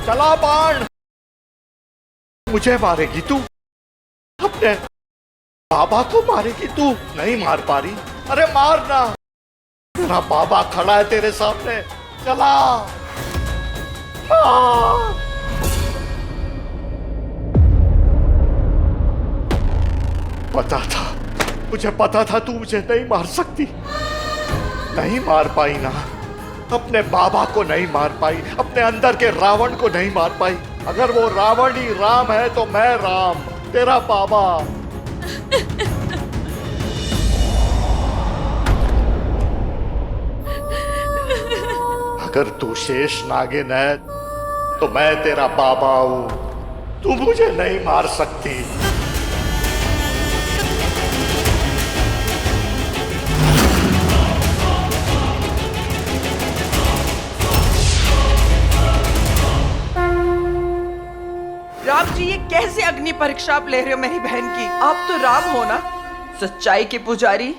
चला बाण। मुझे मारेगी तू, अपने बाबा को मारेगी तू। नहीं मार पा रही? अरे मारना, तेरा बाबा खड़ा है तेरे सामने। चला मार। पता था, मुझे पता था तू मुझे नहीं मार सकती। नहीं मार पाई ना, अपने बाबा को नहीं मार पाई, अपने अंदर के रावण को नहीं मार पाई। अगर वो रावण ही राम है तो मैं राम, तेरा बाबा। अगर तू शेष नागिन है तो मैं तेरा बाबा हूं, तू मुझे नहीं मार सकती। राम जी, ये कैसे अग्नि परीक्षा आप ले रहे हो मेरी बहन की? आप तो राम हो ना, सच्चाई के पुजारी।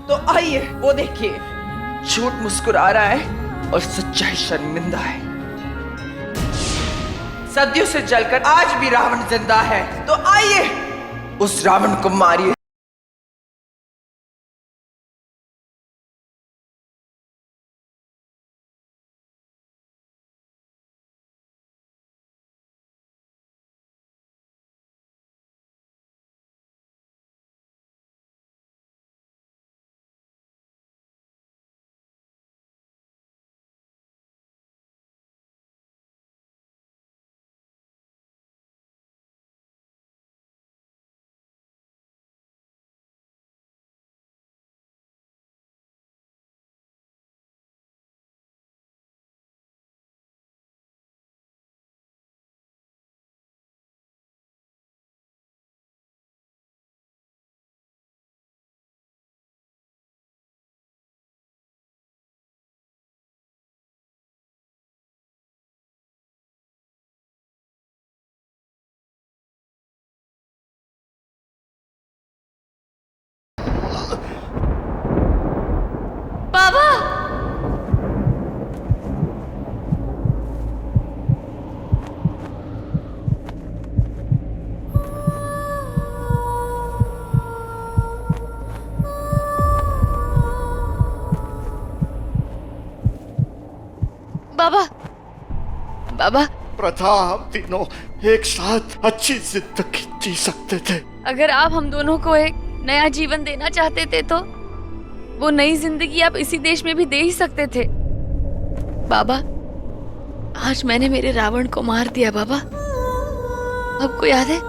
तो आइए वो देखिए, झूठ मुस्कुरा रहा है और सच्चाई शर्मिंदा है। सदियों से जलकर आज भी रावण जिंदा है, तो आइए उस रावण को मारिए। बाबा, बाबा, बाबा, प्रथा, हम तीनों एक साथ अच्छी जिंदगी जी सकते थे। अगर आप हम दोनों को एक नया जीवन देना चाहते थे तो वो नई जिंदगी आप इसी देश में भी दे ही सकते थे। बाबा, आज मैंने मेरे रावण को मार दिया। बाबा, आपको याद है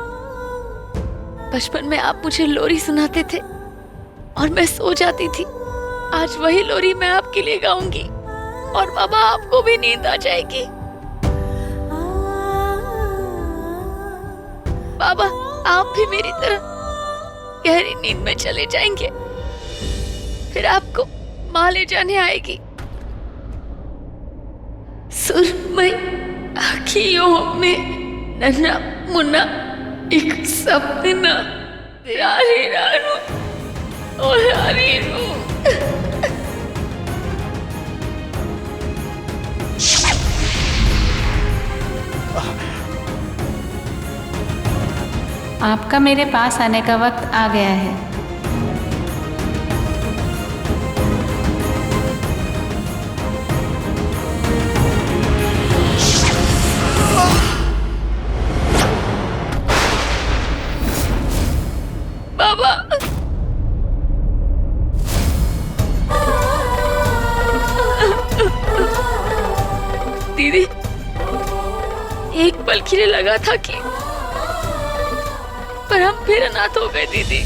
बचपन में आप मुझे लोरी सुनाते थे और मैं सो जाती थी। आज वही लोरी मैं आपके लिए गाऊंगी और बाबा आपको भी नींद आ जाएगी। बाबा, आप भी मेरी तरह गहरी नींद में चले जाएंगे, फिर आपको माँ ले जाने आएगी। सुरमई आँखियों में नन्हा मुन्ना एक सपना, प्यारी रानू और प्यारी रू। आपका मेरे पास आने का वक्त आ गया है। बाबा, दीदी, एक पल के लिए लगा था कि पर हम फिर अनाथ हो गए दीदी।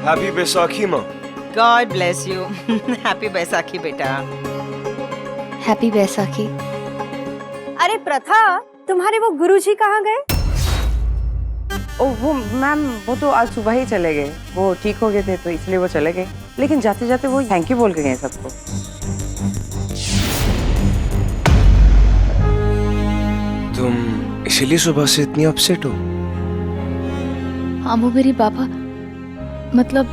हैप्पी बैसाखी माँ। God bless you. Happy Baisakhi बेटा। हैप्पी बैसाखी। अरे प्रथा, तुम्हारे वो गुरुजी कहाँ गए? ओ वो मैम, वो तो आज सुबह ही चले गए। वो ठीक हो गए थे तो इसलिए वो चले गए, लेकिन जाते जाते वो थैंक यू बोल के गए सबको। तुम इसीलिए सुबह से इतनी अपसेट हो? हाँ, वो मेरे बाबा, मतलब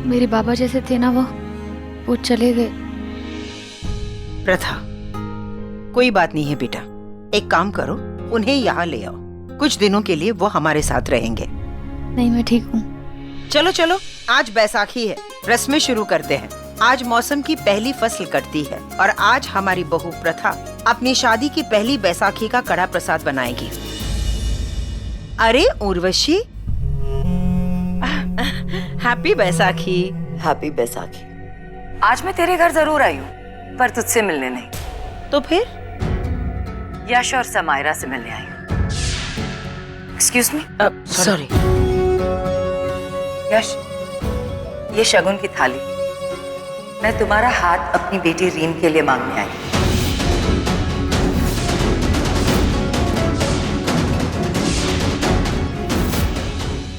मेरे बाबा जैसे थे ना, वो चले गए। प्रथा, कोई बात नहीं है बेटा, एक काम करो, उन्हें यहाँ ले आओ, कुछ दिनों के लिए वो हमारे साथ रहेंगे। नहीं, मैं ठीक हूँ। चलो चलो, आज बैसाखी है, रस्में शुरू करते हैं। आज मौसम की पहली फसल कटती है और आज हमारी बहू प्रथा अपनी शादी की पहली बैसाखी का कड़ा प्रसाद बनाएगी। अरे उर्वशी, हैप्पी बैसाखी। हैप्पी बैसाखी। आज मैं तेरे घर जरूर आई हूँ, पर तुझसे मिलने नहीं। तो फिर? यश और समायरा से मिलने आई हूँ। Excuse me. सॉरी। यश, ये शगुन की थाली, मैं तुम्हारा हाथ अपनी बेटी रीम के लिए मांगने आई हूँ।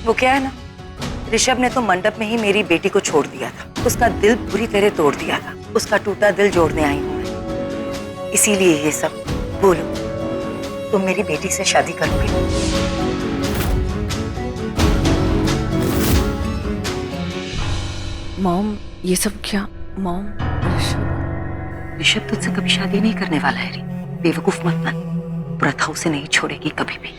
वो क्या है ना, ऋषभ ने तो मंडप में ही मेरी बेटी को छोड़ दिया था, उसका दिल बुरी तरह तोड़ दिया था, उसका टूटा दिल जोड़ने आई हूँ मैं। इसीलिए ये सब। बोलो, तुम मेरी बेटी से शादी करोगे? मॉम, ये सब क्या? मॉम, ऋषभ तुझसे कभी शादी नहीं करने वाला है री, बेवकूफ मत बन। प्रथा उसे नहीं छोड़ेगी कभी भी,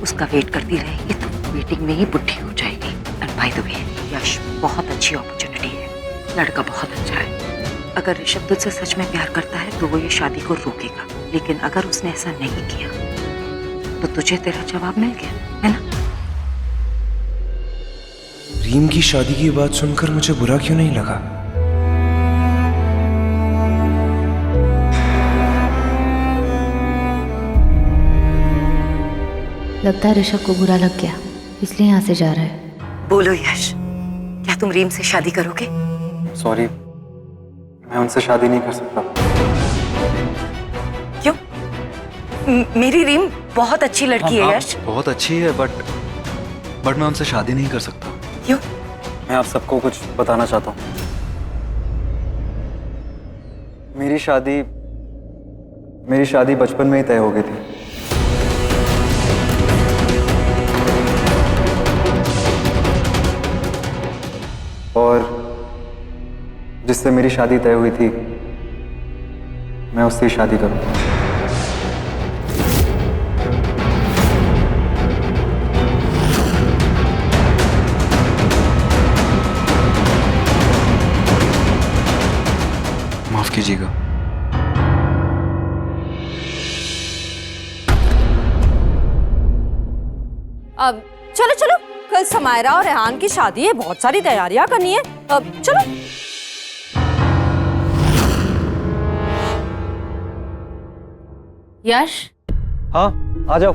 उसका वेट करती रहेगी तो वेटिंग में ही बुढ़ी हो जाएगी। एंड बाय द वे, यश बहुत अच्छी अपॉर्चुनिटी है, लड़का बहुत अच्छा है। अगर ऋषभ तुझसे सच में प्यार करता है तो वो ये शादी को रोकेगा, लेकिन अगर उसने ऐसा नहीं किया तो तुझे तेरा जवाब मिल गया, है ना? रीम की शादी की बात सुनकर मुझे बुरा क्यों नहीं लगा? लगता है ऋषभ को बुरा लग गया, इसलिए यहाँ से जा रहा है। बोलो यश, क्या तुम रीम से शादी करोगे? सॉरी, मैं उनसे शादी नहीं कर सकता। क्यों? मेरी रीम बहुत अच्छी लड़की है यश। बहुत अच्छी है, बट मैं उनसे शादी नहीं कर सकता। क्यों? मैं आप सबको कुछ बताना चाहता हूँ। मेरी शादी बचपन में ही तय हो गई थी। और जिससे मेरी शादी तय हुई थी, मैं उससे ही शादी करूँगा। माफ कीजिएगा। अब चलो चलो, कल समायरा और रेहान की शादी है, बहुत सारी तैयारियां करनी है। अब चलो। यश, हाँ, आ जाओ।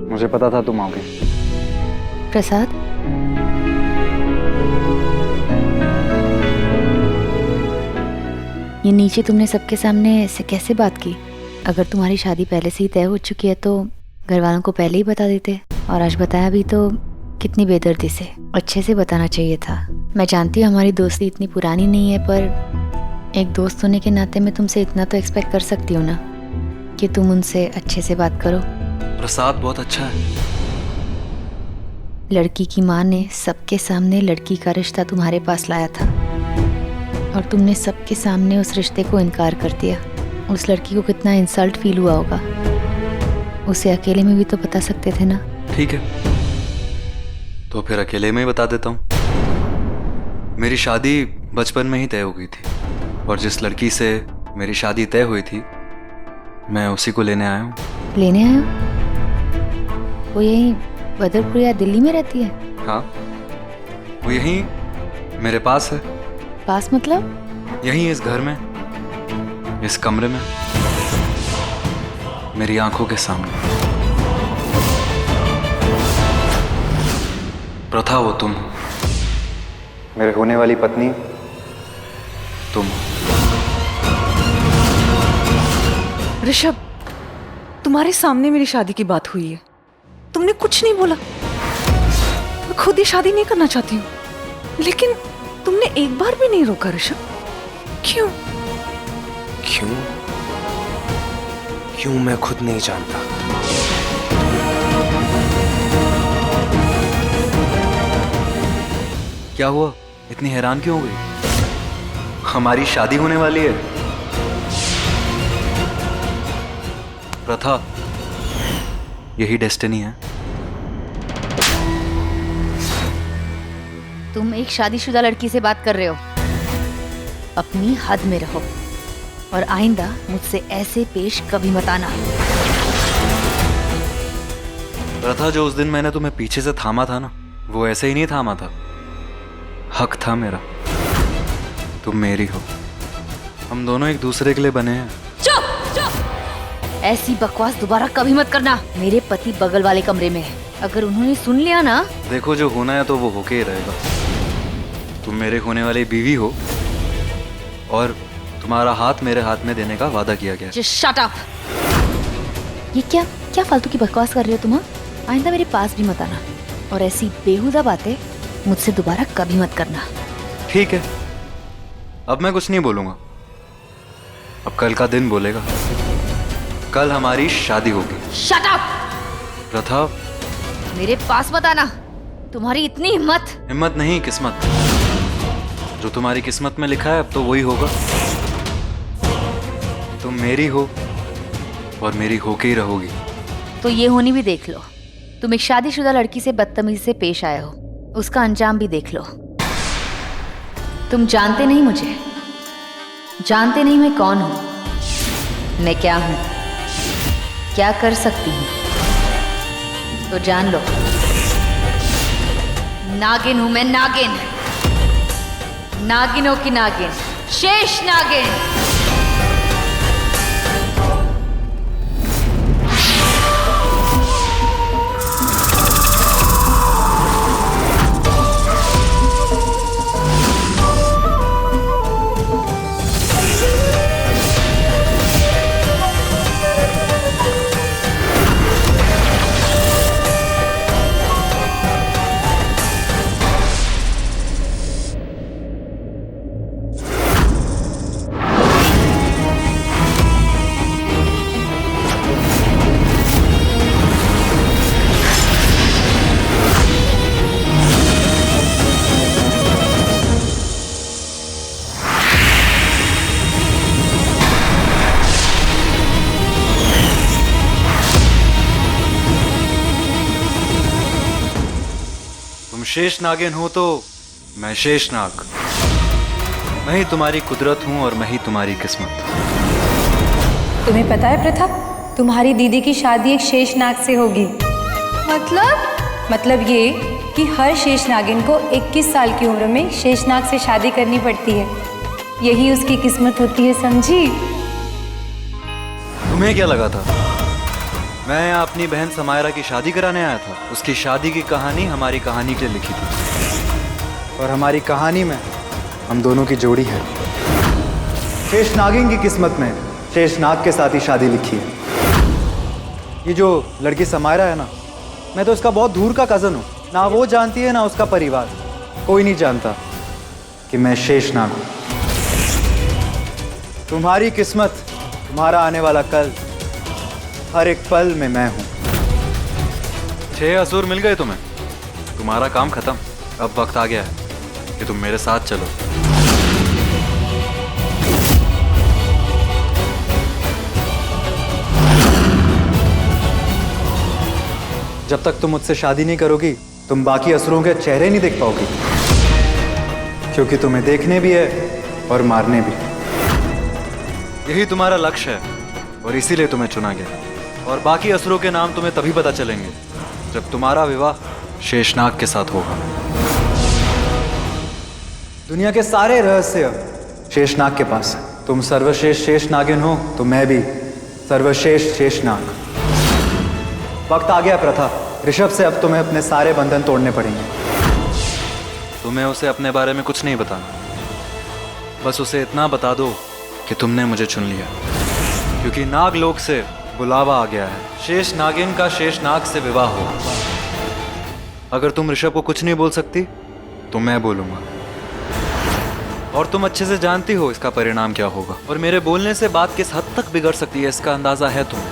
मुझे पता था तुम आओगे। प्रसाद, ये नीचे तुमने सबके सामने ऐसे कैसे बात की? अगर तुम्हारी शादी पहले से ही तय हो चुकी है तो घर वालों को पहले ही बता देते, और आज बताया भी तो कितनी बेदर्दी से। अच्छे से बताना चाहिए था। मैं जानती हूँ हमारी दोस्ती इतनी पुरानी नहीं है, पर एक दोस्त होने के नाते मैं तुमसे इतना तो एक्सपेक्ट कर सकती हूँ ना कि तुम उनसे अच्छे से बात करो। प्रसाद बहुत अच्छा है। लड़की की माँ ने सबके सामने लड़की का रिश्ता तुम्हारे पास लाया था और तुमने सबके सामने उस रिश्ते को इनकार कर दिया। उस लड़की को कितना इंसल्ट फील हुआ होगा। उसे अकेले में भी तो बता सकते थे ना। ठीक है, तो फिर अकेले में ही बता देता हूँ। मेरी शादी बचपन में ही तय हो गई थी और जिस लड़की से मेरी शादी तय हुई थी, मैं उसी को लेने आया हूँ। लेने आया? वो यहीं बदरपुर या दिल्ली में रहती है? हाँ, वो यहीं मेरे पास है। पास मतलब? यहीं इस घर में, इस कमरे में, मेरी आंखों के सामने। प्रथा, वो तुम हो। मेरे होने वाली पत्नी तुम। ऋषभ, तुम्हारे सामने मेरी शादी की बात हुई है, तुमने कुछ नहीं बोला। मैं खुद ही शादी नहीं करना चाहती हूँ, लेकिन तुमने एक बार भी नहीं रोका ऋषभ? क्यों? क्यों? क्यों मैं खुद नहीं जानता। क्या हुआ? इतनी हैरान क्यों हो गई? हमारी शादी होने वाली है। प्रथा, यही डेस्टिनी है। तुम एक शादीशुदा लड़की से बात कर रहे हो। अपनी हद में रहो और आइंदा मुझसे ऐसे पेश कभी मत आना। प्रथा, जो उस दिन मैंने तुम्हें पीछे से थामा था ना, वो ऐसे ही नहीं थामा था। हक था मेरा। तुम मेरी हो। हम दोनों एक दूसरे के लिए बने हैं। चुप! ऐसी बकवास दोबारा कभी मत करना। मेरे पति बगल वाले कमरे में है। अगर उन्होंने सुन लिया ना। देखो, जो होना है तो वो होके ही रहेगा। तुम मेरे होने वाली बीवी हो और तुम्हारा हाथ मेरे हाथ में देने का वादा किया गया। Just shut up! ये क्या फालतू की बकवास कर रहे हो तुम? आइंदा मेरे पास भी मत आना और ऐसी बेहुदा बातें मुझसे दोबारा कभी मत करना। ठीक है, अब मैं कुछ नहीं बोलूंगा। अब कल का दिन बोलेगा। कल हमारी शादी होगी। Shut up! प्रथा, मेरे पास मत आना। तुम्हारी इतनी हिम्मत। हिम्मत नहीं, किस्मत। जो तुम्हारी किस्मत में लिखा है अब तो वही होगा। तुम मेरी हो और मेरी होके ही रहोगी। तो ये होनी भी देख लो। तुम एक शादीशुदा लड़की से बदतमीजी से पेश आए हो, उसका अंजाम भी देख लो। तुम जानते नहीं मुझे, जानते नहीं मैं कौन हूं, मैं क्या हूं, क्या कर सकती हूं। तो जान लो, नागिन हूं मैं, नागिन। नागिनों की नागिन, शेष नागिन। शेष नागिन हो तो मैं शेष नाग। मैं ही तुम्हारी कुदरत हूं और मैं ही तुम्हारी किस्मत। तुम्हें पता है प्रथा, तुम्हारी दीदी की शादी एक शेष नाग से होगी। मतलब ये कि हर शेष नागिन को 21 साल की उम्र में शेष नाग से शादी करनी पड़ती है। यही उसकी किस्मत होती है, समझी? तुम्हें क्या लगा था मैं यहाँ अपनी बहन समायरा की शादी कराने आया था? उसकी शादी की कहानी हमारी कहानी के लिए लिखी थी और हमारी कहानी में हम दोनों की जोड़ी है। शेष नागिन की किस्मत में शेष नाग के साथ ही शादी लिखी है। ये जो लड़की समायरा है ना, मैं तो उसका बहुत दूर का कज़न हूँ। ना वो जानती है ना उसका परिवार। कोई नहीं जानता कि मैं शेष नाग हूँ। तुम्हारी किस्मत, तुम्हारा आने वाला कल, हर एक पल में मैं हूं। 6 असुर मिल गए तुम्हें, तुम्हारा काम खत्म। अब वक्त आ गया है कि तुम मेरे साथ चलो। जब तक तुम मुझसे शादी नहीं करोगी, तुम बाकी असुरों के चेहरे नहीं देख पाओगी, क्योंकि तुम्हें देखने भी है और मारने भी। यही तुम्हारा लक्ष्य है और इसीलिए तुम्हें चुना गया। और बाकी असुरों के नाम तुम्हें तभी पता चलेंगे जब तुम्हारा विवाह शेषनाग के साथ होगा। दुनिया के सारे रहस्य शेषनाग के पास है। तुम सर्वश्रेष्ठ शेष नागिन हो तो मैं भी सर्वश्रेष्ठ शेषनाग। वक्त आ गया प्रथा, ऋषभ से अब तुम्हें अपने सारे बंधन तोड़ने पड़ेंगे। तुम्हें उसे अपने बारे में कुछ नहीं बताना, बस उसे इतना बता दो कि तुमने मुझे चुन लिया, क्योंकि नागलोक से बुलावा आ गया है। शेष नागिन का शेष नाग से विवाह हो। अगर तुम ऋषभ को कुछ नहीं बोल सकती तो मैं बोलूंगा। और तुम अच्छे से जानती हो इसका परिणाम क्या होगा, और मेरे बोलने से बात किस हद तक बिगड़ सकती है इसका अंदाजा है तुम्हें।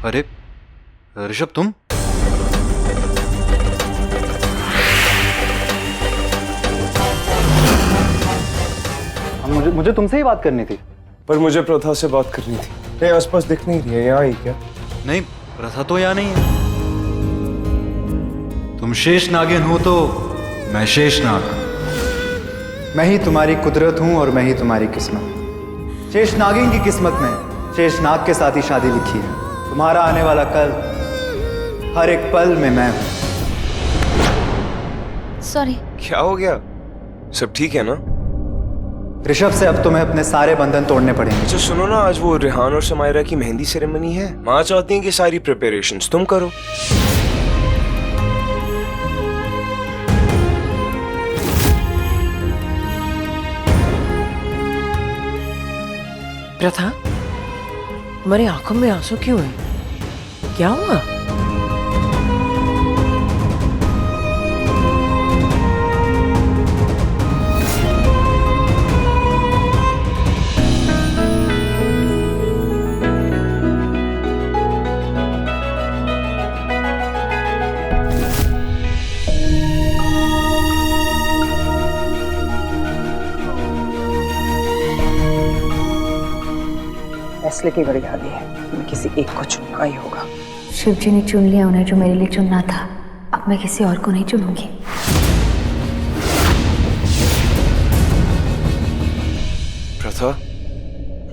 अरे ऋषभ, तुम? मुझे तुमसे ही बात करनी थी। पर मुझे प्रथा से बात करनी थी। ये आसपास दिख नहीं रही है, यहाँ ही क्या? नहीं, प्रथा तो यहाँ नहीं है। तुम शेष नागिन हो तो मैं शेषनाग। मैं ही तुम्हारी कुदरत हूं और मैं ही तुम्हारी किस्मत। शेष नागिन की किस्मत में शेषनाग के साथ ही शादी लिखी है। तुम्हारा आने वाला कल हर एक पल में मैं हूं। सॉरी। क्या हो गया? सब ठीक है ना? ऋषभ से अब तुम्हें अपने सारे बंधन तोड़ने पड़ेंगे। अच्छा सुनो ना, आज वो रेहान और समायरा की मेहंदी सेरेमनी है। माँ चाहती हैं कि सारी प्रिपरेशंस तुम करो। प्रथा, तुम्हारी आंखों में आंसू क्यों है? क्या हुआ? फैसले की घड़ी आ गई है। मैं किसी एक को चुनना ही होगा। शिव जी ने चुन लिया उन्हें जो मेरे लिए चुनना था। अब मैं किसी और को नहीं चुनूंगी। प्रथा,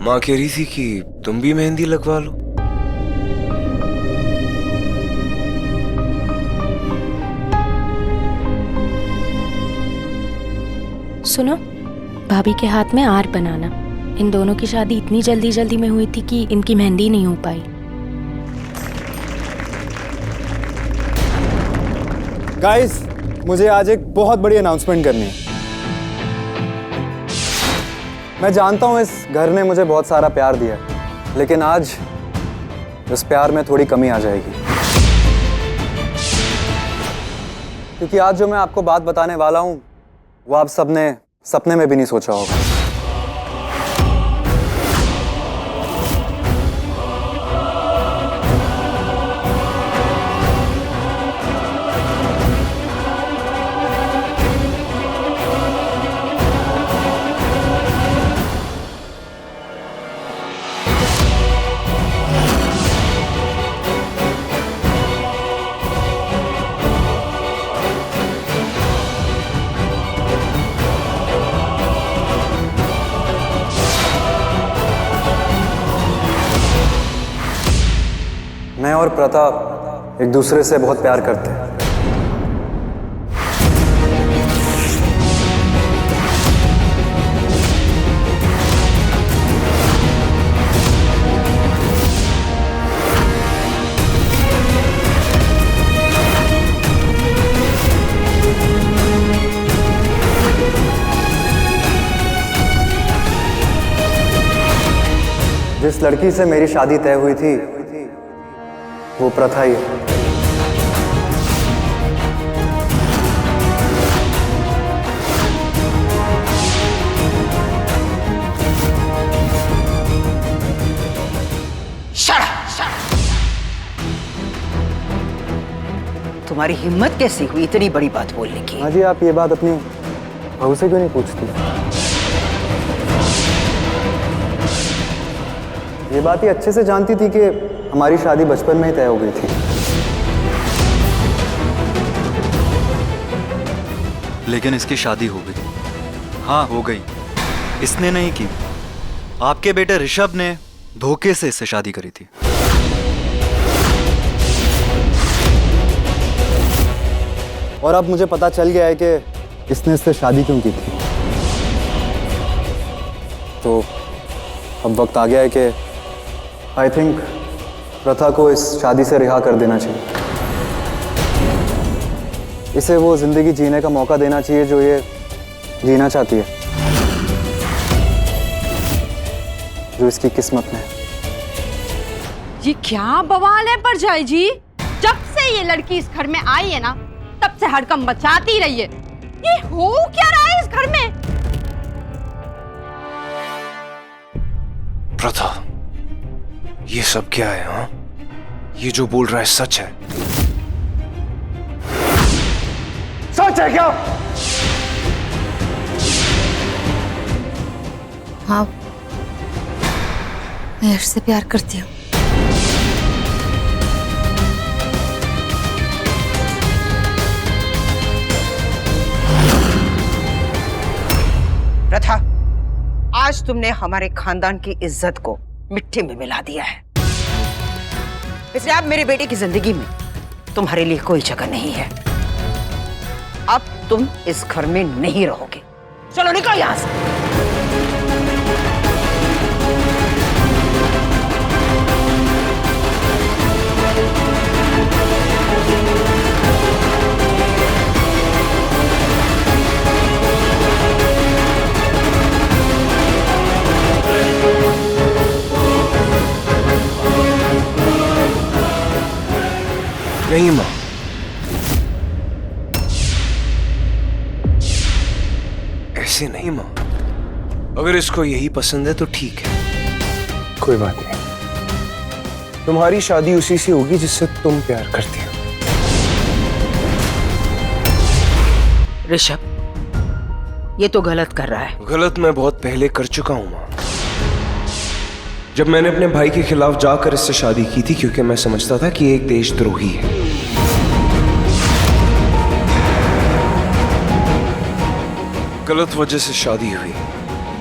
माँ कह रही थी कि तुम भी मेहंदी लगवा लो। सुनो, भाभी के हाथ में आर बनाना। इन दोनों की शादी इतनी जल्दी जल्दी में हुई थी कि इनकी मेहंदी नहीं हो पाई। गाइस, मुझे आज एक बहुत बड़ी अनाउंसमेंट करनी है। मैं जानता हूं इस घर ने मुझे बहुत सारा प्यार दिया, लेकिन आज उस प्यार में थोड़ी कमी आ जाएगी। क्योंकि आज जो मैं आपको बात बताने वाला हूं वो आप सबने सपने में भी नहीं सोचा होगा। मैं और प्रताप एक दूसरे से बहुत प्यार करते हैं। जिस लड़की से मेरी शादी तय हुई थी वो प्रथा ही है। तुम्हारी हिम्मत कैसी हुई इतनी बड़ी बात बोलने की? हाँ जी, आप ये बात अपनी बहू से क्यों नहीं पूछती? ये बात ही अच्छे से जानती थी कि हमारी शादी बचपन में ही तय हो गई थी। लेकिन इसकी शादी हो गई। हाँ, हो गई। इसने नहीं की, आपके बेटे ऋषभ ने धोखे से इससे शादी करी थी। और अब मुझे पता चल गया है कि इसने इससे शादी क्यों की थी। तो अब वक्त आ गया है कि आई थिंक प्रथा को इस शादी से रिहा कर देना चाहिए। इसे वो जिंदगी जीने का मौका देना चाहिए जो ये जीना चाहती है, जो इसकी किस्मत में है। ये क्या बवाल है परजाई जी? जब से ये लड़की इस घर में आई है ना, तब से हड़कंप मचाती रही है। ये हो क्या रहा है इस घर में? प्रथा, ये सब क्या है? हाँ, ये जो बोल रहा है सच है? सच है क्या? हाँ, मैं यश से प्यार करती हूँ। प्रथा, आज तुमने हमारे खानदान की इज्जत को मिट्टी में मिला दिया है, इसलिए अब मेरे बेटे की जिंदगी में तुम्हारे लिए कोई जगह नहीं है। अब तुम इस घर में नहीं रहोगे। चलो निकलो यहां से। नहीं माँ, ऐसे नहीं माँ। अगर इसको यही पसंद है तो ठीक है, कोई बात नहीं। तुम्हारी शादी उसी से होगी जिससे तुम प्यार करती हो। ऋषभ, ये तो गलत कर रहा है। गलत मैं बहुत पहले कर चुका हूं माँ, जब मैंने अपने भाई के खिलाफ जाकर इससे शादी की थी, क्योंकि मैं समझता था कि एक देशद्रोही है। गलत वजह से शादी हुई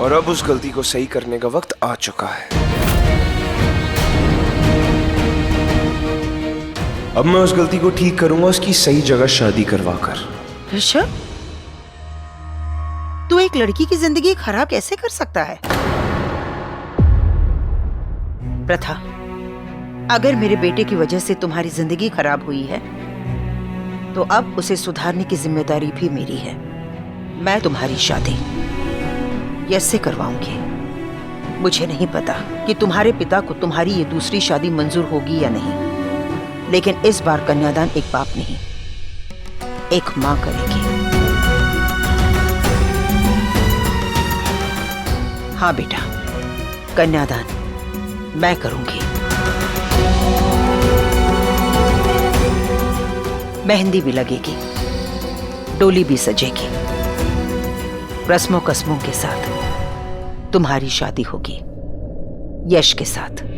और अब उस गलती को सही करने का वक्त आ चुका है। अब मैं उस गलती को ठीक करूंगा, उसकी सही जगह शादी करवाकर। ऋषभ, तू एक लड़की की जिंदगी खराब कैसे कर सकता है? प्रथा, अगर मेरे बेटे की वजह से तुम्हारी जिंदगी खराब हुई है, तो अब उसे सुधारने की जिम्मेदारी भी मेरी है। मैं तुम्हारी शादी यश से करवाऊंगी। मुझे नहीं पता कि तुम्हारे पिता को तुम्हारी ये दूसरी शादी मंजूर होगी या नहीं, लेकिन इस बार कन्यादान एक बाप नहीं, एक मां करेगी। हाँ बेटा, कन्यादान मैं करूंगी। मेहंदी भी लगेगी, डोली भी सजेगी, रस्मों कस्मों के साथ तुम्हारी शादी होगी यश के साथ।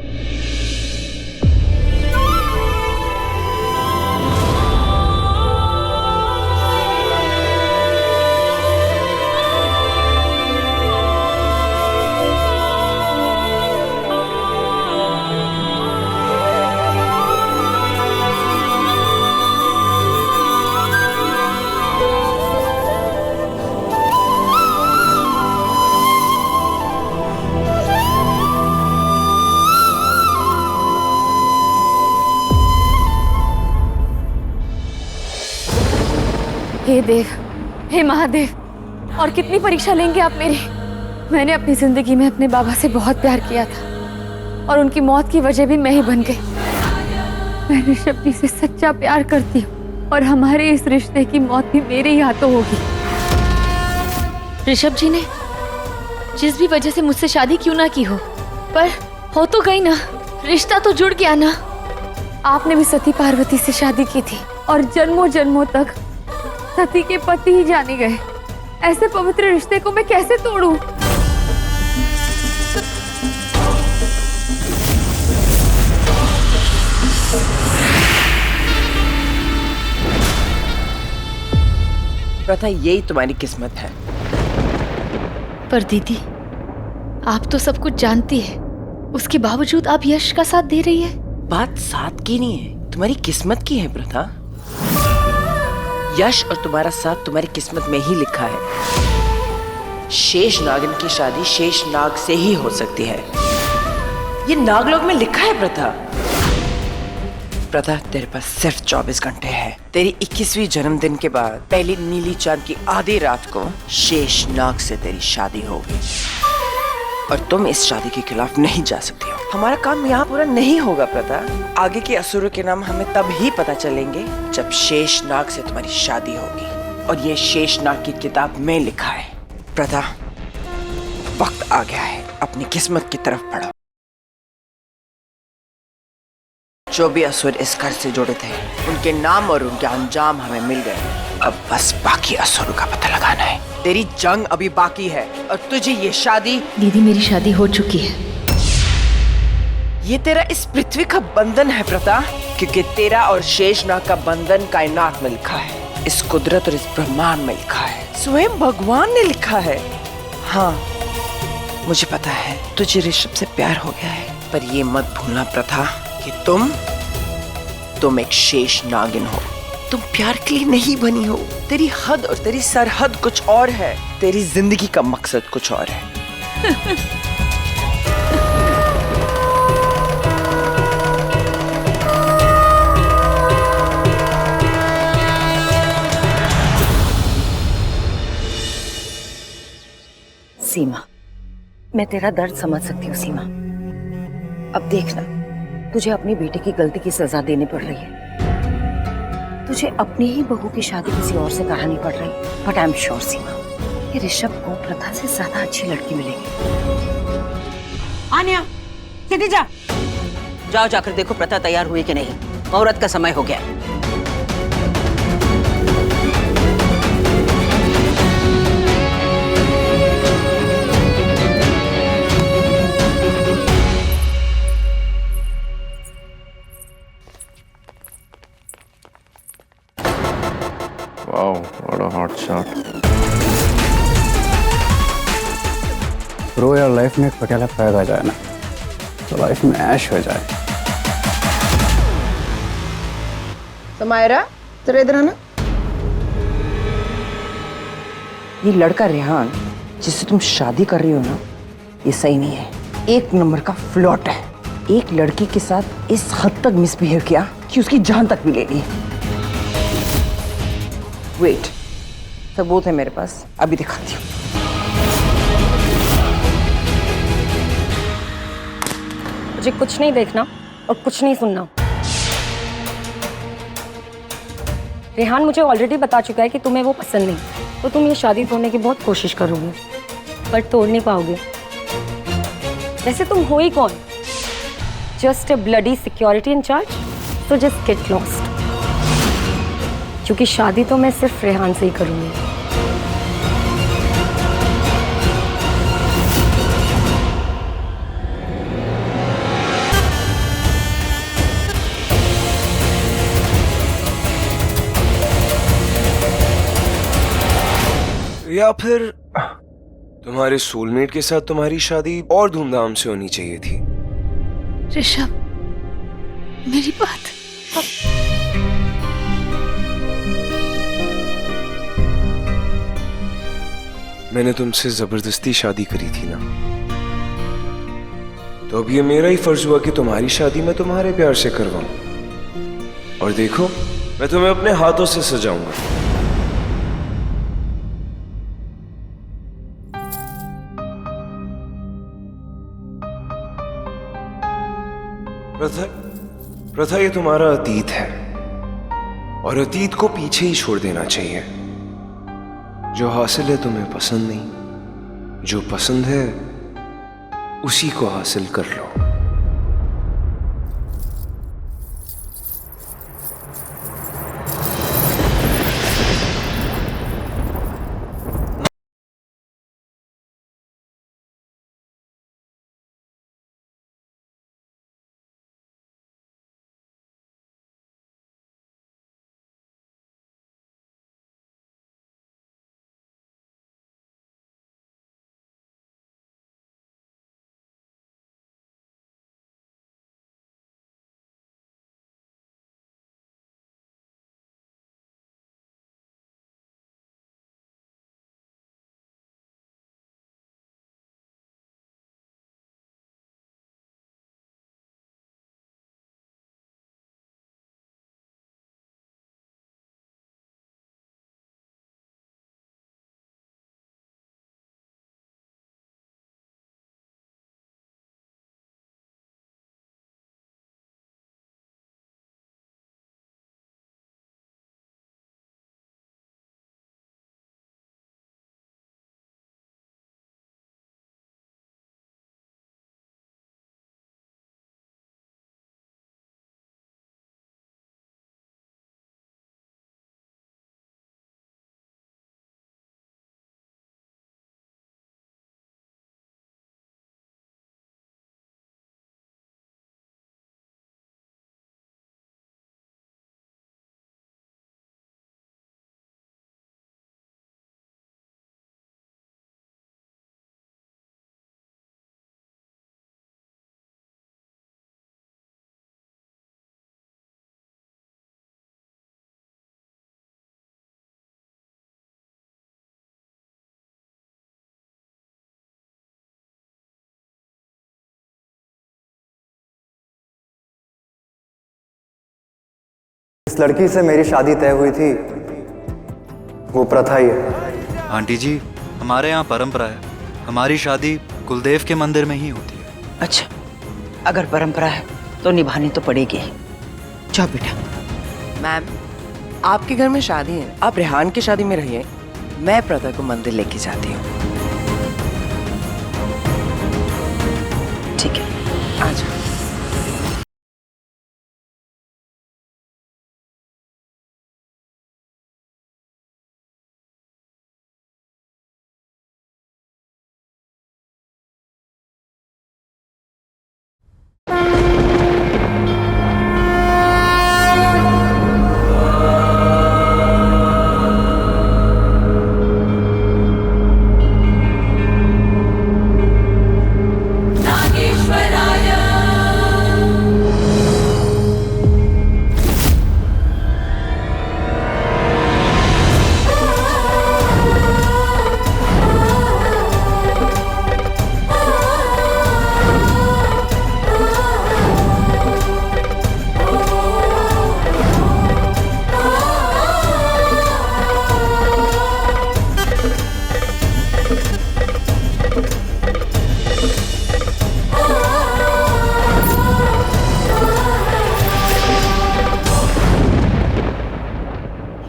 हे देव, हे महादेव, और कितनी परीक्षा लेंगे आप मेरी? मैंने अपनी जिंदगी में अपने बाबा से बहुत प्यार किया था और उनकी मौत की वजह भी मैं ही बन गई। मैं ऋषभ जी से सच्चा प्यार करती हूँ और हमारे इस रिश्ते की मौत भी मेरे ही हाथों होगी। ऋषभ जी ने जिस भी वजह से मुझसे शादी क्यों ना की हो, पर हो तो गई ना, रिश्ता तो जुड़ गया ना। आपने भी सती पार्वती से शादी की थी और जन्मों जन्मों तक सती के पति ही जाने गए। ऐसे पवित्र रिश्ते को मैं कैसे तोड़ूं? प्रथा, यही तुम्हारी किस्मत है। पर दीदी, आप तो सब कुछ जानती है, उसके बावजूद आप यश का साथ दे रही है। बात साथ की नहीं है, तुम्हारी किस्मत की है प्रथा। यश और तुम्हारा साथ तुम्हारी किस्मत में ही लिखा है। शेष नागिन की शादी शेष नाग से ही हो सकती है, ये नागलोक में लिखा है प्रथा। प्रथा, तेरे पास सिर्फ 24 घंटे है। तेरी 21वीं जन्मदिन के बाद पहली नीली चांद की आधी रात को शेषनाग से तेरी शादी होगी और तुम इस शादी के खिलाफ नहीं जा सकती हो। हमारा काम यहाँ पूरा नहीं होगा प्रथा। आगे के असुरों के नाम हमें तब ही पता चलेंगे जब शेषनाग से तुम्हारी शादी होगी, और ये शेषनाग की किताब में लिखा है। प्रथा, वक्त आ गया है, अपनी किस्मत की तरफ बढ़ो। जो भी असुर इस घर से जुड़े थे, उनके नाम और उनके अंजाम हमें मिल गए। अब बस बाकी असुरों का पता लगाना है। तेरी जंग अभी बाकी है और तुझे ये शादी। दीदी, मेरी शादी हो चुकी है। ये तेरा इस पृथ्वी का बंधन है प्रथा, क्योंकि तेरा और शेषनाग का बंधन कायनात में लिखा है, इस कुदरत और इस ब्रह्मांड में लिखा है, स्वयं भगवान ने लिखा है। हाँ, मुझे पता है तुझे ऋषभ से प्यार हो गया है, पर ये मत भूलना प्रथा कि तुम एक शेष नागिन हो। तुम प्यार के लिए नहीं बनी हो। तेरी हद और तेरी सरहद कुछ और है। तेरी जिंदगी का मकसद कुछ और है। सीमा, मैं तेरा दर्द समझ सकती हूँ सीमा। अब देखना, तुझे अपनी बेटे की गलती की सजा देनी पड़ रही है। तुझे अपनी ही बहू की शादी किसी और से करानी पड़ रही। बट आई एम श्योर सीमा, कि ऋषभ को प्रथा से ज्यादा अच्छी लड़की मिलेगी। आन्या, सीधी जा। जाओ, जाकर देखो प्रथा तैयार हुई कि नहीं। मुहूर्त का समय हो गया। Wow, what a hot shot. Bro, यार लाइफ में एक पटियाला पैदा आ जाए ना, तो लाइफ में ऐश हो जाए। समायरा, तेरा इधर आना। ये लड़का रेहान जिससे तुम शादी कर रही हो ना, ये सही नहीं है। एक नंबर का फ्लॉट है। एक लड़की के साथ इस हद तक मिसबिहेव किया कि उसकी जान तक भी ले ली। वेट, सबूत है मेरे पास, अभी दिखाती हूँ। मुझे कुछ नहीं देखना और कुछ नहीं सुनना। रेहान मुझे ऑलरेडी बता चुका है कि तुम्हें वो पसंद नहीं, तो तुम ये शादी तोड़ने की बहुत कोशिश करोगे, पर तोड़ नहीं पाओगे। वैसे तुम हो ही कौन? Just a bloody security in charge, so just get lost. क्योंकि शादी तो मैं सिर्फ रेहान से ही करूंगी। या फिर तुम्हारे सोलमेट के साथ तुम्हारी शादी और धूमधाम से होनी चाहिए थी। ऋषभ, मेरी बात। मैंने तुमसे जबरदस्ती शादी करी थी ना, तो अब ये मेरा ही फर्ज हुआ कि तुम्हारी शादी मैं तुम्हारे प्यार से करवाऊं। और देखो, मैं तुम्हें अपने हाथों से सजाऊंगा। प्रथा, ये तुम्हारा अतीत है और अतीत को पीछे ही छोड़ देना चाहिए। जो हासिल है तुम्हें पसंद नहीं, जो पसंद है उसी को हासिल कर लो। जिस लड़की से मेरी शादी तय हुई थी वो प्रथा ही है। आंटी जी, हमारे यहाँ परंपरा है, हमारी शादी कुलदेव के मंदिर में ही होती है। अच्छा, अगर परंपरा है तो निभानी तो पड़ेगी। जाओ बेटा। मैम, आपके घर में शादी है, आप रेहान की शादी में रहिए, मैं प्रथा को मंदिर लेके जाती हूँ। ठीक है, आ जाओ।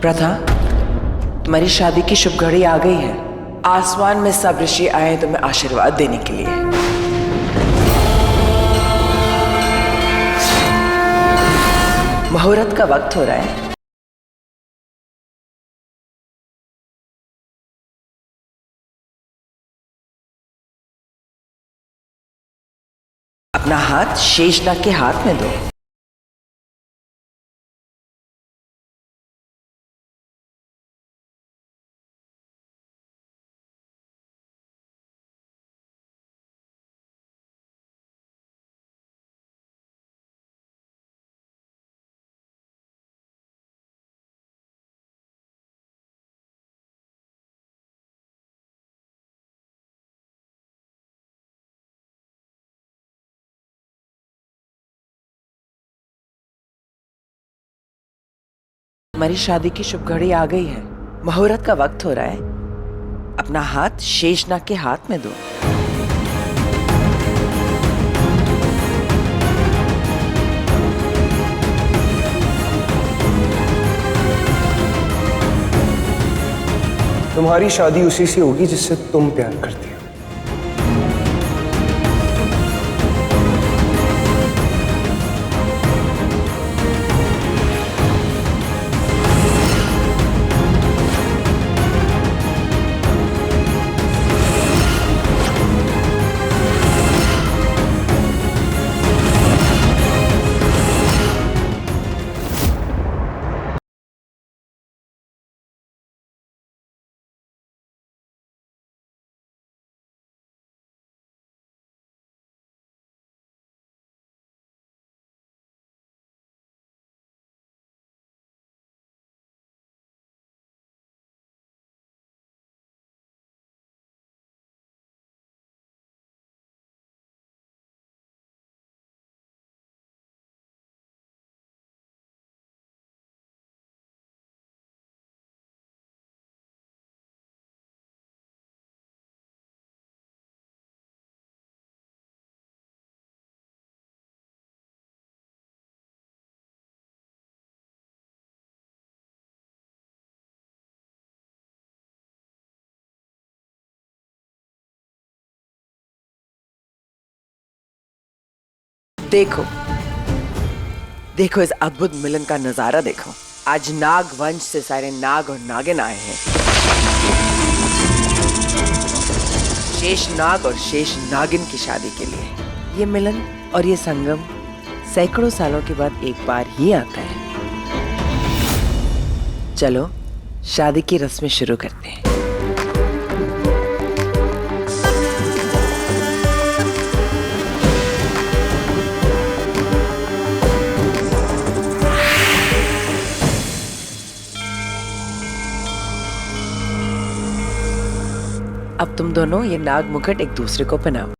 प्रथा, तुम्हारी शादी की शुभ घड़ी आ गई है। आसमान में सब ऋषि आए हैं तुम्हें आशीर्वाद देने के लिए। मुहूर्त का वक्त हो रहा है। अपना हाथ शेषनाग के हाथ में दो। तुम्हारी शादी की शुभ घड़ी आ गई है। मुहूर्त का वक्त हो रहा है। अपना हाथ शेषनाग के हाथ में दो। तुम्हारी शादी उसी से होगी जिससे तुम प्यार करती हो। देखो देखो इस अद्भुत मिलन का नजारा देखो। आज नाग वंश से सारे नाग और नागिन आए हैं। शेष नाग और शेष नागिन की शादी के लिए। ये मिलन और ये संगम सैकड़ों सालों के बाद एक बार ही आता है। चलो शादी की रस्में शुरू करते हैं। अब तुम दोनों ये नाग मुकुट एक दूसरे को पहनाओ।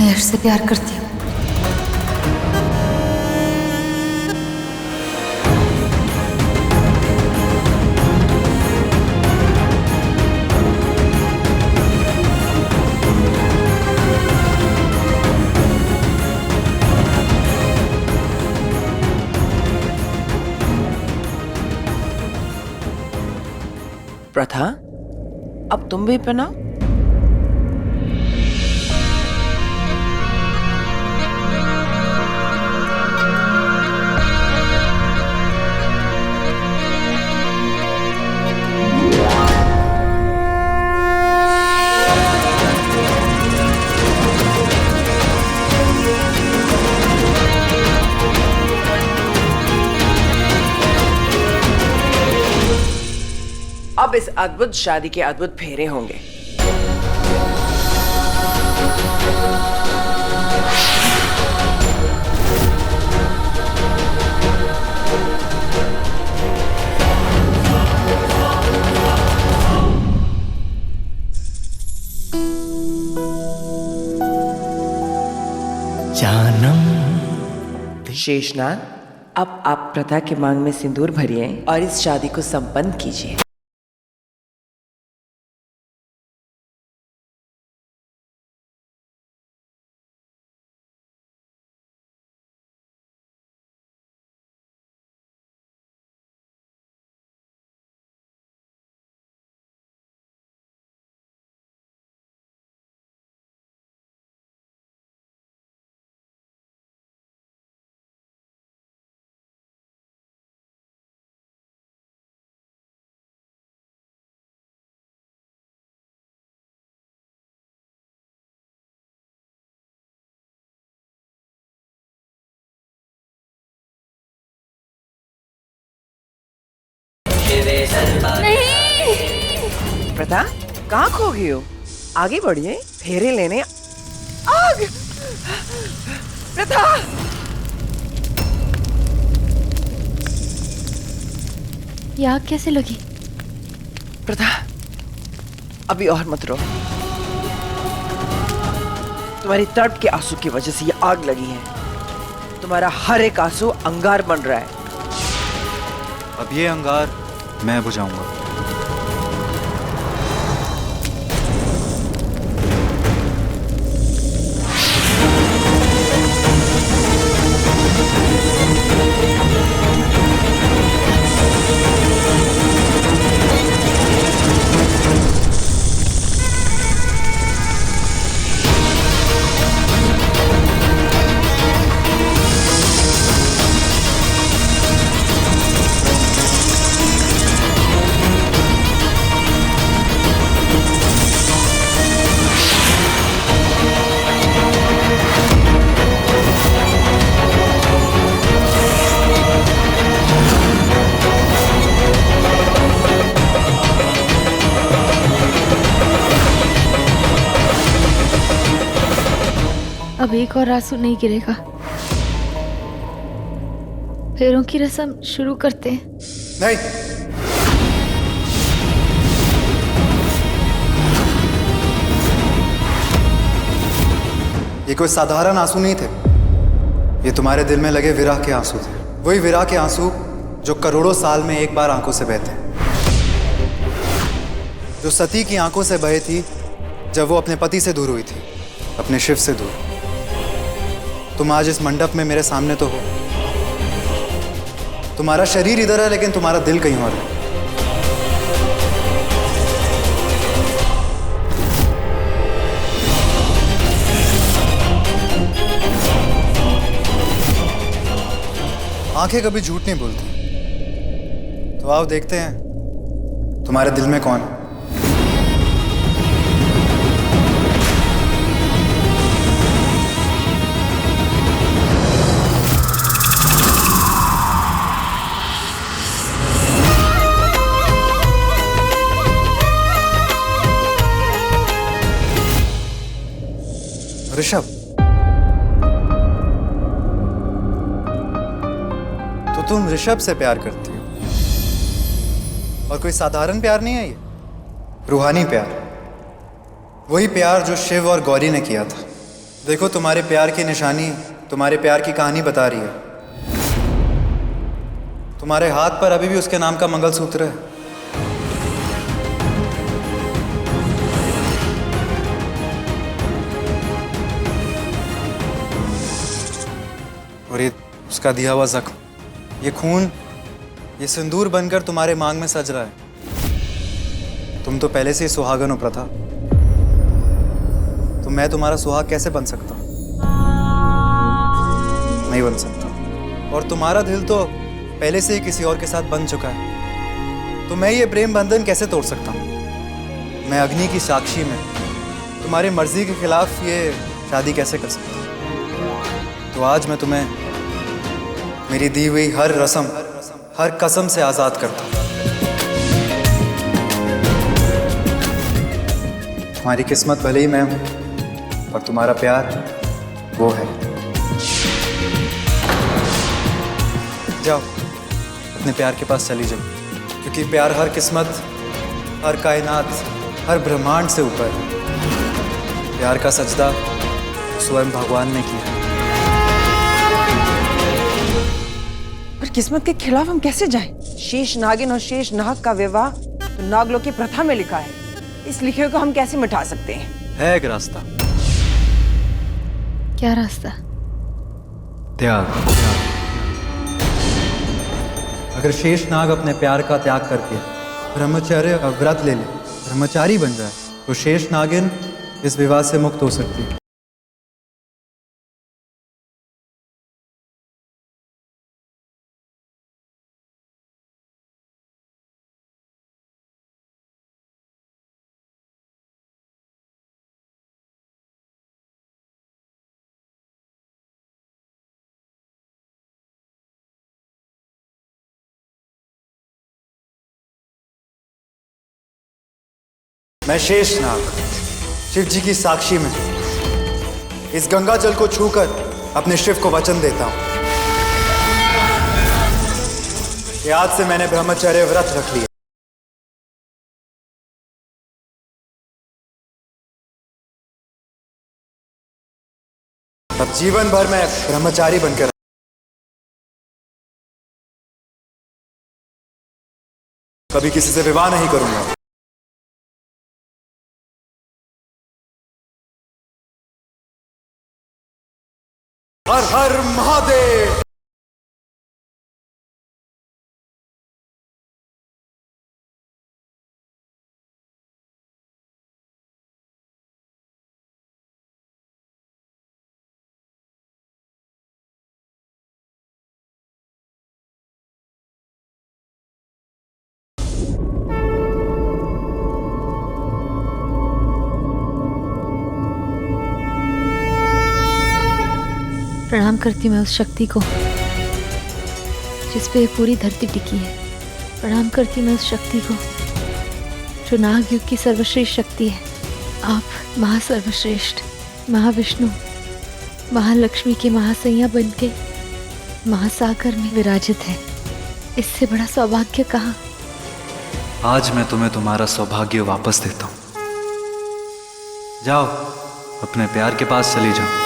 मैं यश से प्यार करती हूँ। प्रथा, अब तुम भी पहनाओ। अब इस अद्भुत शादी के अद्भुत फेरे होंगे। शेषनाग, अब आप प्रथा के मांग में सिंदूर भरिए और इस शादी को संपन्न कीजिए। नहीं। प्रथा, कहाँ खो गई हो? आगे बढ़िए, फेरे लेने। आग! प्रथा! ये आग कैसे लगी? प्रथा, अभी और मत रो। तुम्हारी तड़प के आंसू की वजह से ये आग लगी है। तुम्हारा हर एक आंसू अंगार बन रहा है। अब ये अंगार मैं बुझाऊंगा। अब एक और आंसू नहीं गिरेगा। फेरों की रस्म शुरू करते हैं। नहीं, ये कोई साधारण आंसू नहीं थे। ये तुम्हारे दिल में लगे विरह के आंसू थे। वही विरह के आंसू जो करोड़ों साल में एक बार आंखों से बहते हैं, जो सती की आंखों से बहे थी जब वो अपने पति से दूर हुई थी, अपने शिव से दूर। तुम आज इस मंडप में मेरे सामने तो हो। तुम्हारा शरीर इधर है लेकिन तुम्हारा दिल कहीं और है। आंखें कभी झूठ नहीं बोलती। तो आओ देखते हैं तुम्हारे दिल में कौन है। ऋषभ, तो तुम ऋषभ से प्यार करती हो, और कोई साधारण प्यार नहीं है ये, रूहानी प्यार। वही प्यार जो शिव और गौरी ने किया था, देखो, तुम्हारे प्यार की निशानी तुम्हारे प्यार की कहानी बता रही है। तुम्हारे हाथ पर अभी भी उसके नाम का मंगलसूत्र है। और ये उसका दिया हुआ जख्म, ये खून, ये सिंदूर बनकर तुम्हारे मांग में सज रहा है। तुम तो पहले से ही सुहागन हो प्रथा, तो मैं तुम्हारा सुहाग कैसे बन सकता हूं? नहीं बन सकता। और तुम्हारा दिल तो पहले से ही किसी और के साथ बन चुका है, तो मैं ये प्रेम बंधन कैसे तोड़ सकता हूं? मैं अग्नि की साक्षी में तुम्हारी मर्जी के खिलाफ ये शादी कैसे कर सकता हूं? तो आज मैं तुम्हें मेरी दी हुई हर रस्म, हर कसम से आजाद करता हूं। तुम्हारी किस्मत भले ही मैं हूं, और तुम्हारा प्यार वो है। जाओ, अपने प्यार के पास चली जाओ, क्योंकि प्यार हर किस्मत, हर कायनात, हर ब्रह्मांड से ऊपर है। प्यार का सजदा स्वयं भगवान ने किया। पर किस्मत के खिलाफ हम कैसे जाएं? शेष नागिन और शेष नाग का विवाह तो नागलोक की प्रथा में लिखा है। इस लिखे को हम कैसे मिटा सकते हैं? है एक रास्ता। क्या रास्ता? त्याग। अगर शेष नाग अपने प्यार का त्याग करके ब्रह्मचर्य और व्रत ले ले, ब्रह्मचारी बन जाए, तो शेष नागिन इस विवाद से मुक्त हो सकती है। मैं शेषनाग, शिव जी की साक्षी में इस गंगा जल को छूकर अपने शिव को वचन देता हूं कि आज से मैंने ब्रह्मचर्य व्रत रख लिया। अब जीवन भर मैं ब्रह्मचारी बनकर कभी किसी से विवाह नहीं करूंगा। हर हर महादेव। प्रणाम करती मैं उस शक्ति को जिस पे ये पूरी धरती टिकी है। प्रणाम करती मैं उस शक्ति को जो नाग युग की सर्वश्रेष्ठ शक्ति है। आप महासर्वश्रेष्ठ महाविष्णु महालक्ष्मी के महासैया बनके महासागर में विराजित है। इससे बड़ा सौभाग्य कहाँ। आज मैं तुम्हें तुम्हारा सौभाग्य वापस देता हूं। जाओ, अपने प्यार के पास चली जाओ।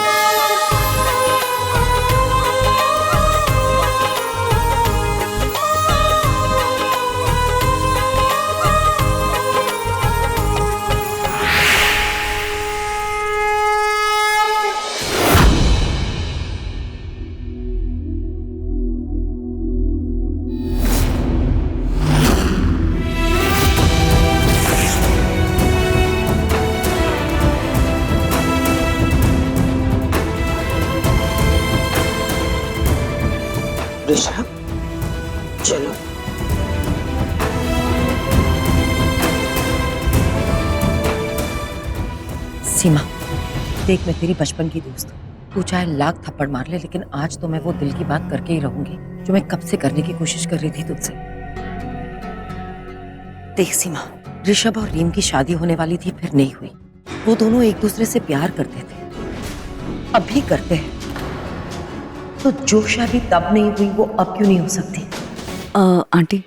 ऋषभ, चलो। सीमा, देख, मैं तेरी बचपन की दोस्त हूँ। तू चाहे लाख थप्पड़ मार ले, लेकिन आज तो मैं वो दिल की बात करके ही रहूंगी जो मैं कब से करने की कोशिश कर रही थी तुझसे। देख सीमा, ऋषभ और रीम की शादी होने वाली थी, फिर नहीं हुई। वो दोनों एक दूसरे से प्यार करते थे, अब भी करते हैं। तो जो शादी तब नहीं हुई वो अब क्यों नहीं हो सकती? आंटी,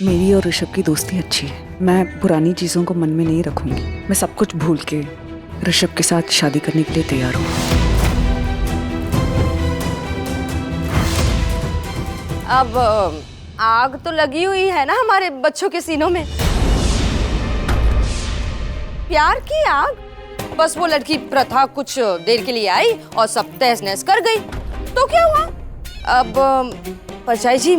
मेरी और ऋषभ की दोस्ती अच्छी है। मैं पुरानी चीज़ों को मन में नहीं रखूंगी। मैं सब कुछ भूल के ऋषभ के साथ शादी करने के लिए तैयार हूँ। अब आग तो लगी हुई है ना हमारे बच्चों के सीनों में। प्यार की आग। बस वो लड़की प्रथा कुछ देर के लिए आई और सब तहस नहस कर गई, तो क्या हुआ? अब परछाई जी,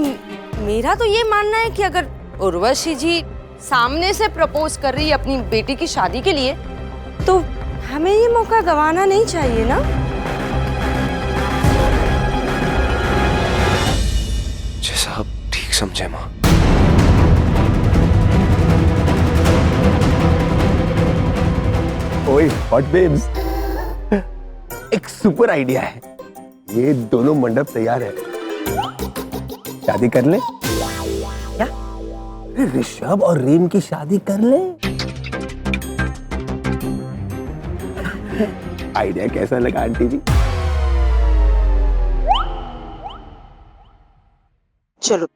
मेरा तो ये मानना है कि अगर उर्वशी जी सामने से प्रपोज कर रही है अपनी बेटी की शादी के लिए, तो हमें ये मौका गंवाना नहीं चाहिए ना। जैसा आप ठीक समझे माँ। ओए हॉट बेब्स, एक सुपर आइडिया है। ये दोनों मंडप तैयार है, शादी कर ले। क्या? ऋषभ और रीम की शादी कर ले। आइडिया कैसा लगा आंटी जी? चलो।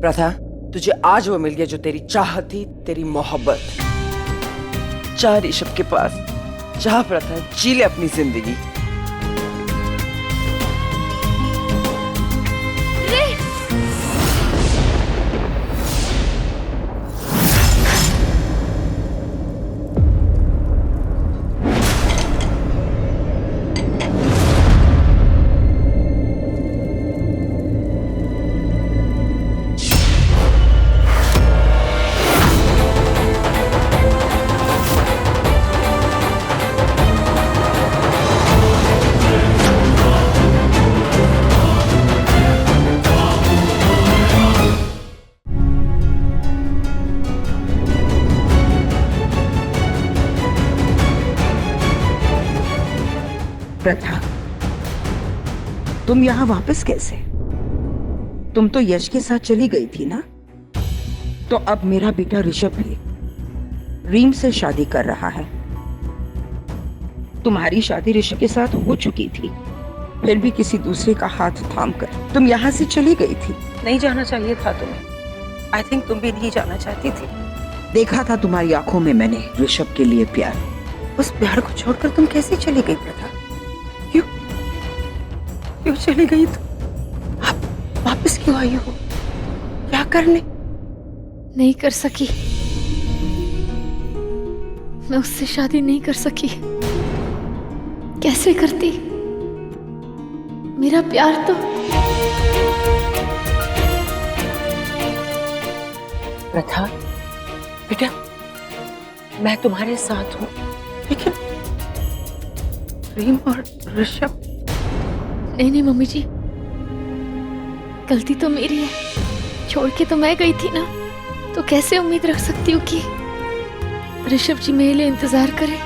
प्रथा, तुझे आज वो मिल गया जो तेरी चाहत थी, तेरी मोहब्बत। जा ऋषभ के पास, जा प्रथा, जी ले अपनी जिंदगी। प्रथा, तुम यहाँ वापस कैसे? तुम तो यश के साथ चली गई थी ना? तो अब मेरा बेटा ऋषभ भी रीम से शादी कर रहा है। तुम्हारी शादी ऋषभ के साथ हो चुकी थी, फिर भी किसी दूसरे का हाथ थाम कर तुम यहाँ से चली गई थी। नहीं जाना चाहिए था तुम्हें। आई थिंक तुम भी नहीं जाना चाहती थी। देखा था तुम्हारी आंखों में मैंने ऋषभ के लिए प्यार। उस प्यार को छोड़कर तुम कैसे चली गई प्रथा? क्यों चली गई तुम? आप वापस क्यों आई हो? क्या करने? नहीं कर सकी, मैं उससे शादी नहीं कर सकी। कैसे करती? मेरा प्यार तो प्रथा, बेटा, मैं तुम्हारे साथ हूँ, लेकिन रीम और ऋषभ। नहीं मम्मी जी, गलती तो मेरी है। छोड़ के तो मैं गई थी ना, तो कैसे उम्मीद रख सकती हूँ कि ऋषभ जी मेरे लिए इंतजार करें।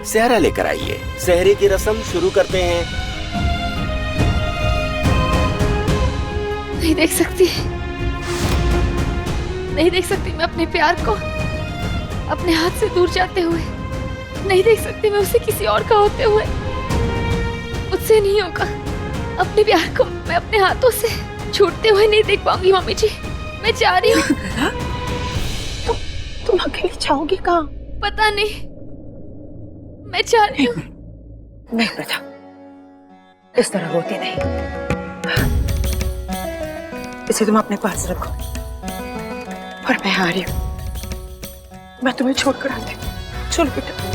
सेहरा लेकर आइए, सेहरे की रस्म शुरू करते हैं। नहीं देख सकती, नहीं देख सकती मैं अपने प्यार को अपने हाथ से दूर जाते हुए। नहीं देख सकती मैं उसे किसी और का होते हुए। मुझसे नहीं होगा। अपने प्यार को मैं अपने हाथों से छूटते हुए नहीं देख पाऊंगी मम्मी जी। मैं जा रही हूँ। तुम अकेली जाओगी कहाँ? पता नहीं, मैं जा रही हूँ। नहीं प्रथा, इस तरह रोती नहीं। इसे तुम अपने पास रखो और मैं आ रही हूँ। मैं तुम्हें छोड़कर आती हूँ। चलो बेटा।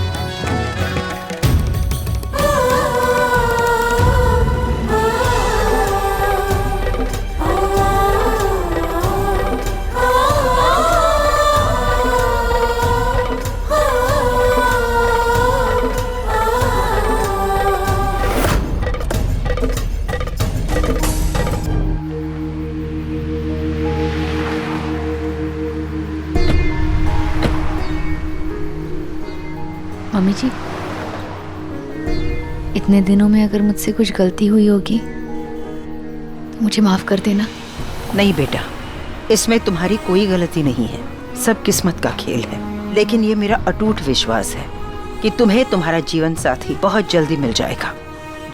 मम्मी जी, इतने दिनों में अगर मुझसे कुछ गलती हुई होगी तो मुझे माफ कर देना। नहीं बेटा, इसमें तुम्हारी कोई गलती नहीं है, सब किस्मत का खेल है। लेकिन ये मेरा अटूट विश्वास है कि तुम्हें तुम्हारा जीवन साथी बहुत जल्दी मिल जाएगा,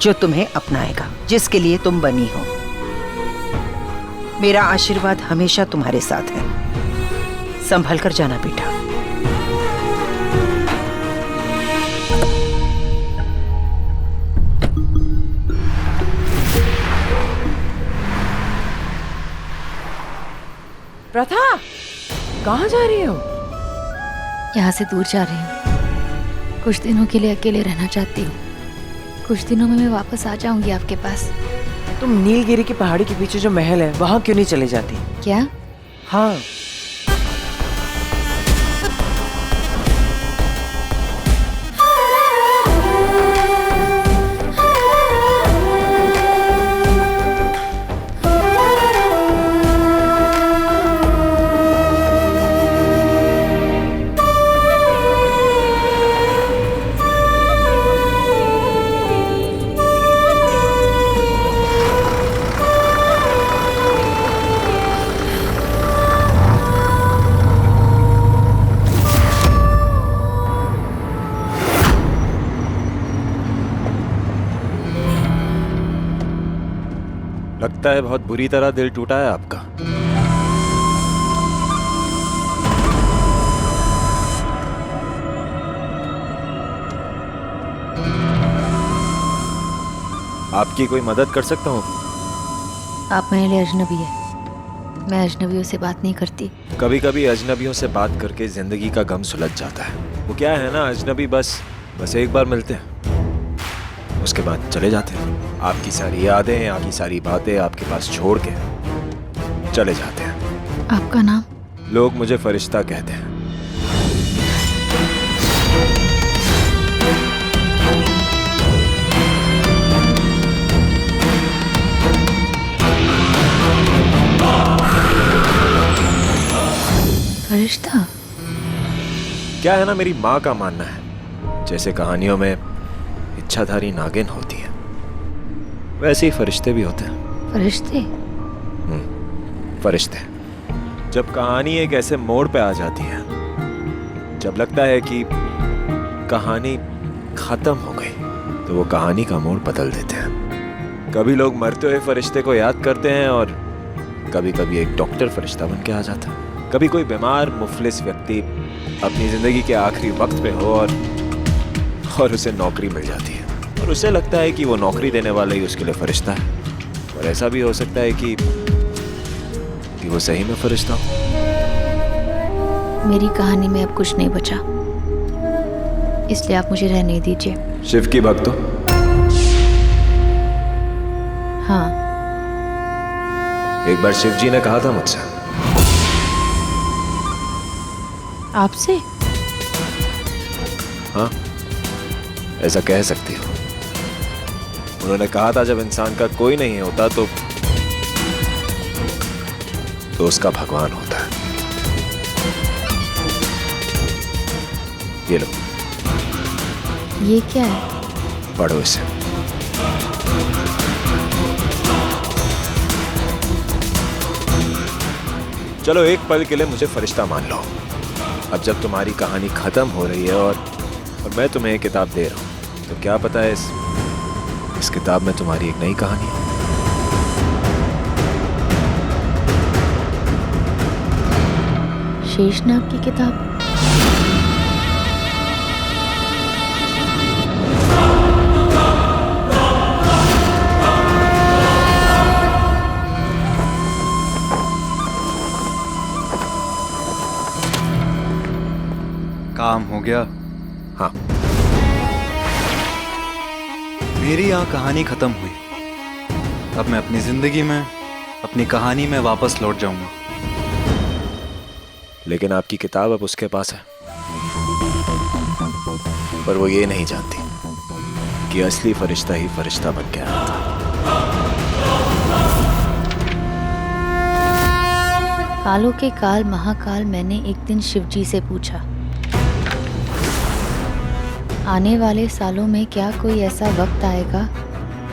जो तुम्हें अपनाएगा, जिसके लिए तुम बनी हो। मेरा आशीर्वाद हमेशा तुम्हारे साथ है। संभल कर जाना बेटा। प्रथा, कहाँ जा रही हो? यहाँ से दूर जा रही हूँ। कुछ दिनों के लिए अकेले रहना चाहती हूँ। कुछ दिनों में मैं वापस आ जाऊंगी आपके पास। तुम नीलगिरी की पहाड़ी के पीछे जो महल है वहाँ क्यों नहीं चले जाती? क्या? हाँ, लगता है बहुत बुरी तरह दिल टूटा है आपका। आपकी कोई मदद कर सकता हूँ? आप मेरे लिए अजनबी है। मैं अजनबियों से बात नहीं करती। कभी कभी अजनबियों से बात करके जिंदगी का गम सुलझ जाता है। वो क्या है ना, अजनबी बस एक बार मिलते हैं, उसके बाद चले जाते हैं। आपकी सारी यादें, आपकी सारी बातें आपके पास छोड़ के चले जाते हैं। आपका नाम? लोग मुझे फरिश्ता कहते हैं। फरिश्ता? क्या है ना, मेरी माँ का मानना है जैसे कहानियों में इच्छाधारी नागिन होती है, वैसे ही फरिश्ते भी होते हैं। फरिश्ते? फरिश्ते। जब कहानी एक ऐसे मोड़ पे आ जाती है, जब लगता है कि कहानी खत्म हो गई, तो वो कहानी का मोड़ बदल देते हैं। कभी लोग मरते हुए फरिश्ते को याद करते हैं और कभी कभी एक डॉक्टर फरिश्ता बन के आ जाता है। कभी कोई बीमार मुफलिस व्यक्ति अपनी जिंदगी के आखिरी वक्त पे हो और उसे नौकरी मिल जाती है और उसे लगता है कि वो नौकरी देने वाला ही उसके लिए फरिश्ता है। और ऐसा भी हो सकता है कि वो सही में फरिश्ता हो। मेरी कहानी में अब कुछ नहीं बचा, इसलिए आप मुझे रहने दीजिए। शिव की भक्त हो? हाँ। एक बार शिव जी ने कहा था मुझसे। आपसे? हाँ, ऐसा कह सकती हो। उन्होंने कहा था जब इंसान का कोई नहीं होता तो उसका भगवान होता है। ये लो। ये क्या है? पढ़ो इसे। चलो एक पल के लिए मुझे फरिश्ता मान लो। अब जब तुम्हारी कहानी खत्म हो रही है और मैं तुम्हें एक किताब दे रहा हूं, तो क्या पता है इस किताब में तुम्हारी एक नई कहानी है। शेषनाग की किताब? काम हो गया? हाँ। मेरी यहाँ कहानी खत्म हुई। अब मैं अपनी जिंदगी में, अपनी कहानी में वापस लौट जाऊंगा। लेकिन आपकी किताब अब उसके पास है, पर वो ये नहीं जानती कि असली फरिश्ता ही फरिश्ता बन के आया था। कालों के काल महाकाल मैंने एक दिन शिवजी से पूछा, आने वाले सालों में क्या कोई ऐसा वक्त आएगा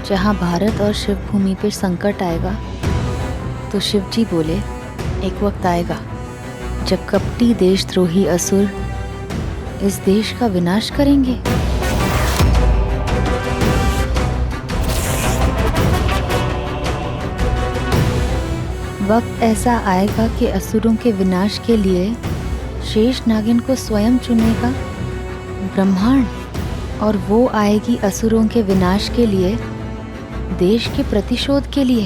जहां भारत और शिव भूमि पर संकट आएगा? तो शिव जी बोले, एक वक्त आएगा जब कपटी देशद्रोही असुर इस देश का विनाश करेंगे। वक्त ऐसा आएगा कि असुरों के विनाश के लिए शेष नागिन को स्वयं चुनेगा ब्रह्मांड, और वो आएगी असुरों के विनाश के लिए, देश के प्रतिशोध के लिए।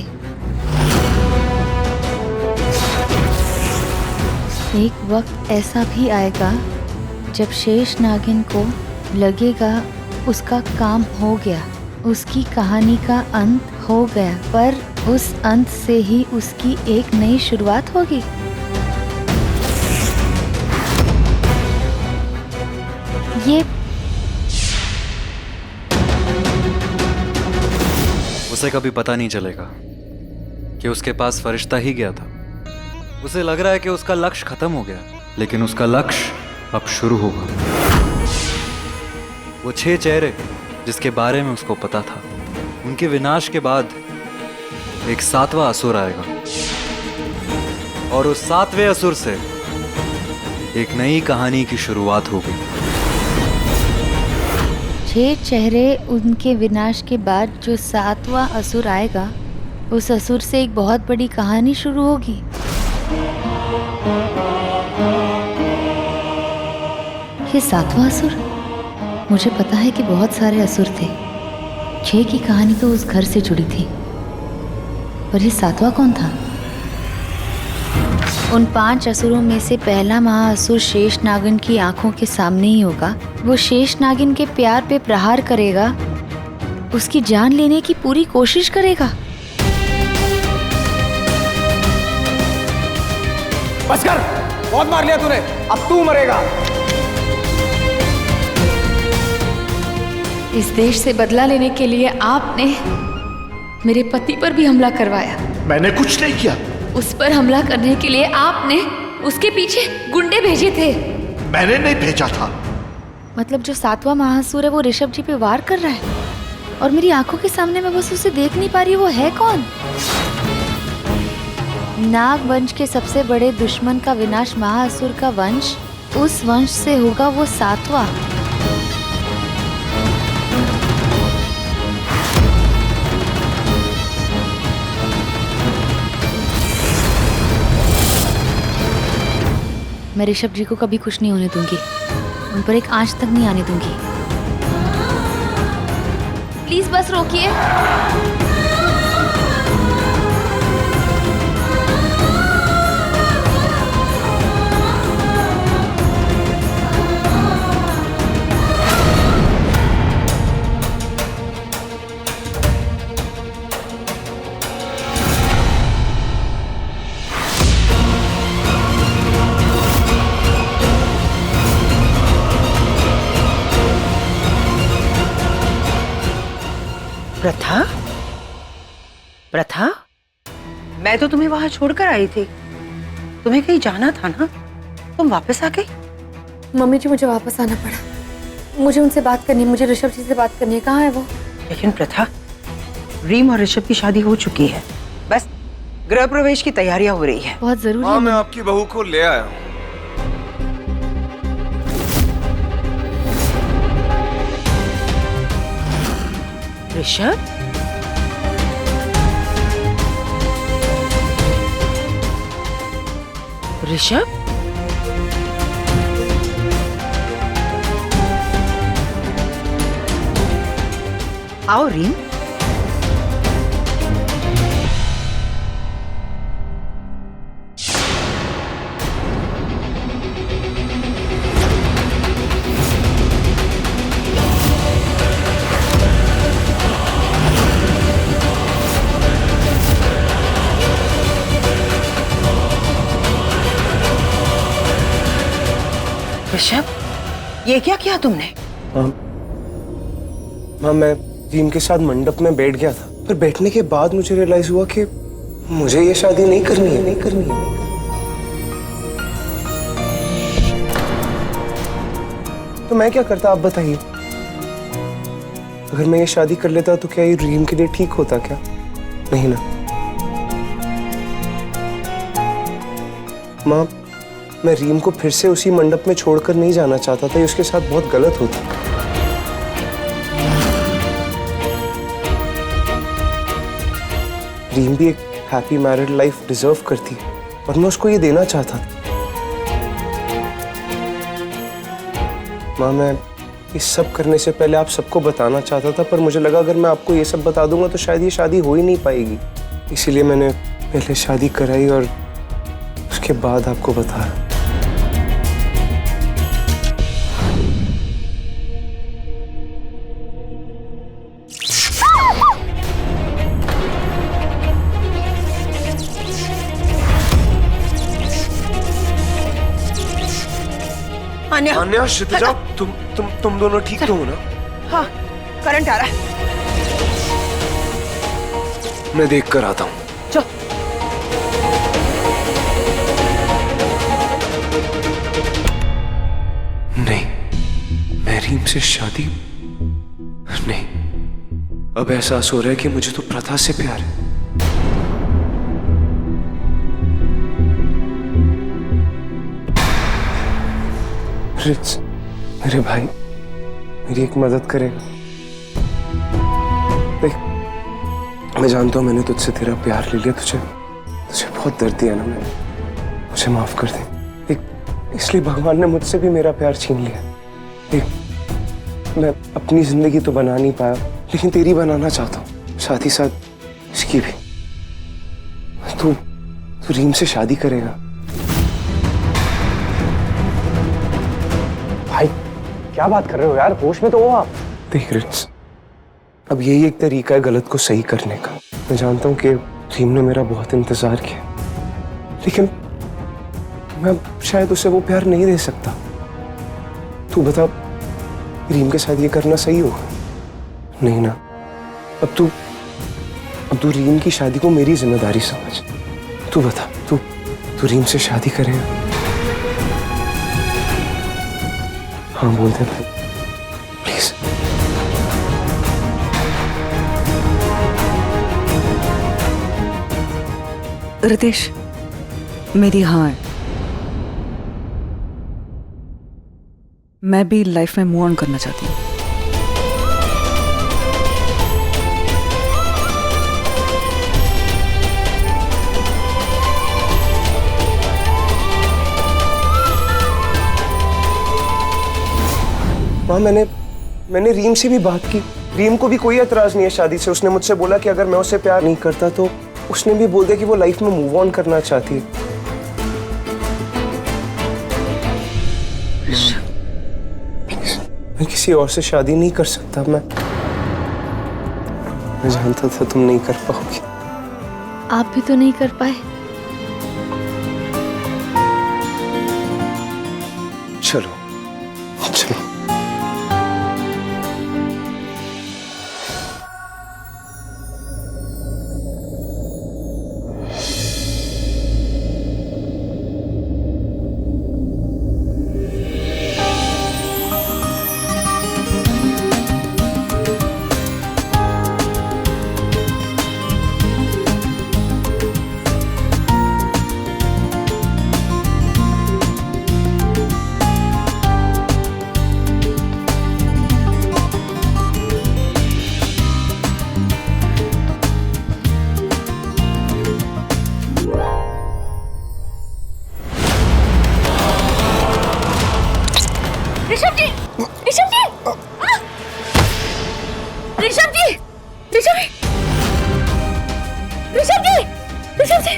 एक वक्त ऐसा भी आएगा जब शेष नागिन को लगेगा उसका काम हो गया, उसकी कहानी का अंत हो गया, पर उस अंत से ही उसकी एक नई शुरुआत होगी। ये उसे कभी पता नहीं चलेगा कि उसके पास फरिश्ता ही गया था। उसे लग रहा है कि उसका लक्ष्य खत्म हो गया, लेकिन उसका लक्ष्य अब शुरू होगा। वो 6 चेहरे जिसके बारे में उसको पता था, उनके विनाश के बाद एक 7वां असुर आएगा, और उस 7वें असुर से एक नई कहानी की शुरुआत होगी। 6 चेहरे, उनके विनाश के बाद जो 7वां असुर आएगा, उस असुर से एक बहुत बड़ी कहानी शुरू होगी। ये 7वां असुर? मुझे पता है कि बहुत सारे असुर थे, 6 की कहानी तो उस घर से जुड़ी थी, पर ये 7वां कौन था? उन 5 असुरों में से पहला महाअसुर शेष नागिन की आंखों के सामने ही होगा। वो शेष नागिन के प्यार पे प्रहार करेगा, उसकी जान लेने की पूरी कोशिश करेगा। बस कर, बहुत मार लिया तूने, अब तू मरेगा। इस देश से बदला लेने के लिए आपने मेरे पति पर भी हमला करवाया। मैंने कुछ नहीं किया। उस पर हमला करने के लिए आपने उसके पीछे गुंडे भेजे थे। मैंने नहीं भेजा था। मतलब जो 7वां महाअसुर है वो ऋषभ जी पे वार कर रहा है, और मेरी आंखों के सामने मैं बस उसे देख नहीं पा रही। वो है कौन? नाग वंश के सबसे बड़े दुश्मन का विनाश महाअसुर का वंश, उस वंश से होगा वो 7वां। मैं ऋषभ जी को कभी कुछ नहीं होने दूंगी, उन पर एक आंच तक नहीं आने दूंगी। प्लीज बस रोकिए। प्रथा? प्रथा? मैं तो तुम्हें वहां छोड़कर आई थी। तुम्हें कहीं जाना था ना? तुम वापस आ गई? मम्मी जी, मुझे वापस आना पड़ा। मुझे उनसे बात करनी है, मुझे ऋषभ जी से बात करनी है। कहाँ है वो? लेकिन प्रथा, रीम और ऋषभ की शादी हो चुकी है, बस गृह प्रवेश की तैयारियां हो रही है। बहुत जरूरी है। मैं आपकी बहू को ले आया हूँ। ऋषभ? ऋषभ? आओ रीम। ऋषभ, ये क्या किया तुमने? माँ, मैं रीम के साथ मंडप में बैठ गया था, पर बैठने के बाद मुझे रियलाइज हुआ कि मुझे ये शादी नहीं करनी है, नहीं करनी है। तो मैं क्या करता, आप बताइए। अगर मैं ये शादी कर लेता तो क्या ये रीम के लिए ठीक होता क्या? नहीं ना। माँ, मैं रीम को फिर से उसी मंडप में छोड़कर नहीं जाना चाहता था, ये उसके साथ बहुत गलत होता। रीम भी एक हैप्पी मैरिड लाइफ डिजर्व करती है और मैं उसको ये देना चाहता था। माँ, मैं ये सब करने से पहले आप सबको बताना चाहता था, पर मुझे लगा अगर मैं आपको ये सब बता दूंगा तो शायद ये शादी हो ही नहीं पाएगी। इसीलिए मैंने पहले शादी कराई और उसके बाद आपको बताया। अन्या, क्षितिजा, तुम दोनों ठीक तो हो ना? हाँ, करंट आ रहा है। मैं देख कर आता हूँ। चल। नहीं, मैं रीम से शादी नहीं। अब एहसास हो रहा है कि मुझे तो प्रथा से प्यार है। रिच, मेरे भाई, मेरी एक मदद करेगा? देख, मैं जानता हूं मैंने तुझसे तेरा प्यार ले लिया, तुझे बहुत दर्द दिया ना मैंने, मुझे माफ कर दे। देख, इसलिए भगवान ने मुझसे भी मेरा प्यार छीन लिया। देख, मैं अपनी जिंदगी तो बना नहीं पाया, लेकिन तेरी बनाना चाहता हूँ, साथ ही साथ इसकी भी। तू रीम से शादी करेगा? भाई, क्या बात कर रहे हो यार, होश में तो हो आप। देख रिच, अब यही एक तरीका है गलत को सही करने का। मैं जानता हूँ कि रीम ने मेरा बहुत इंतजार किया, लेकिन मैं शायद उसे वो प्यार नहीं दे सकता। तू बता, रीम के साथ ये करना सही होगा? नहीं ना। अब तू रीम की शादी को मेरी जिम्मेदारी समझ। तू बता, तू रीम से शादी करेगा? हाँ बोल दे भाई, प्लीज। रितेश, मेरी हाँ है। मैं भी लाइफ में मूव ऑन करना चाहती हूँ। माँ, मैंने रीम से भी बात की। रीम को भी कोई एतराज नहीं है शादी से। उसने मुझसे बोला कि अगर मैं उसे प्यार नहीं करता तो उसने भी बोल दिया कि वो लाइफ में मूव ऑन करना चाहती है। मैं किसी और से शादी नहीं कर सकता। मैं जानता था तुम नहीं कर पाओगी। आप भी तो नहीं कर पाए। चलो चलो। ऋषभ जी, ऋषभ जी, ऋषभ जी, ऋषभ जी, ऋषभ जी, ऋषभ जी।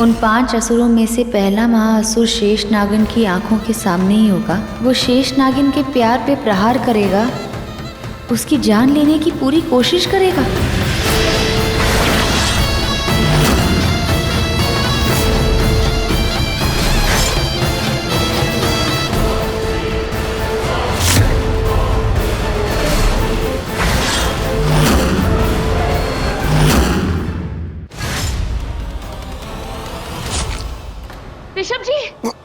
उन 5 असुरों में से पहला महाअसुर शेष नागिन की आंखों के सामने ही होगा। वो शेष नागिन के प्यार पे प्रहार करेगा, उसकी जान लेने की पूरी कोशिश करेगा। ऋषभ जी,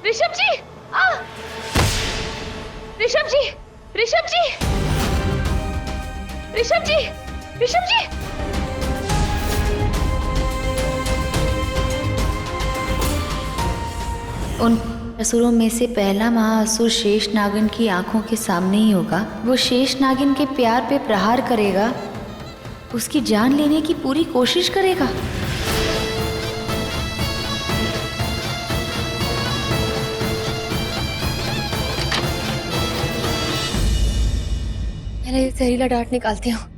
ऋषभ जी। ऋषभ जी, ऋषभ जी, ऋषभ जी। उन असुरों में से पहला महाअसुर शेष नागिन की आंखों के सामने ही होगा। वो शेष नागिन के प्यार पे प्रहार करेगा, उसकी जान लेने की पूरी कोशिश करेगा। मैंने जहरीला डांट निकालती हूँ।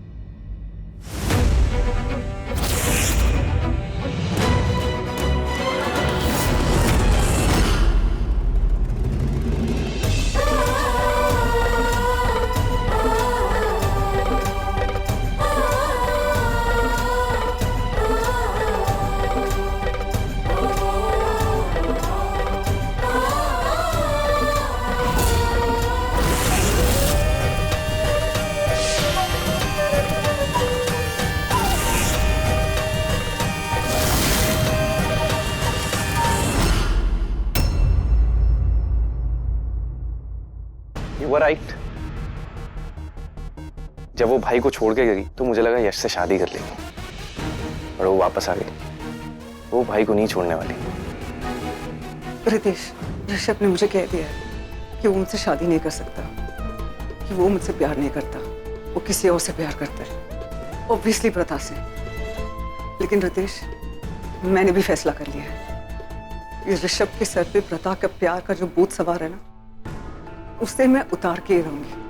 राइट। जब वो भाई को छोड़ के गई तो मुझे लगा यश से शादी कर लेगी, और वो वापस आ गई। वो भाई को नहीं छोड़ने वाली। रितेश, ऋषभ ने मुझे कह दिया है कि वो मुझसे शादी नहीं कर सकता, कि वो मुझसे प्यार नहीं करता, वो किसी और से प्यार करता है, ऑब्वियसली प्रथा से। लेकिन रितेश, मैंने भी फैसला कर लिया है। इस ऋषभ के सर पे प्रथा का प्यार का जो बोझ सवार है ना, उससे मैं उतार के रहूंगी।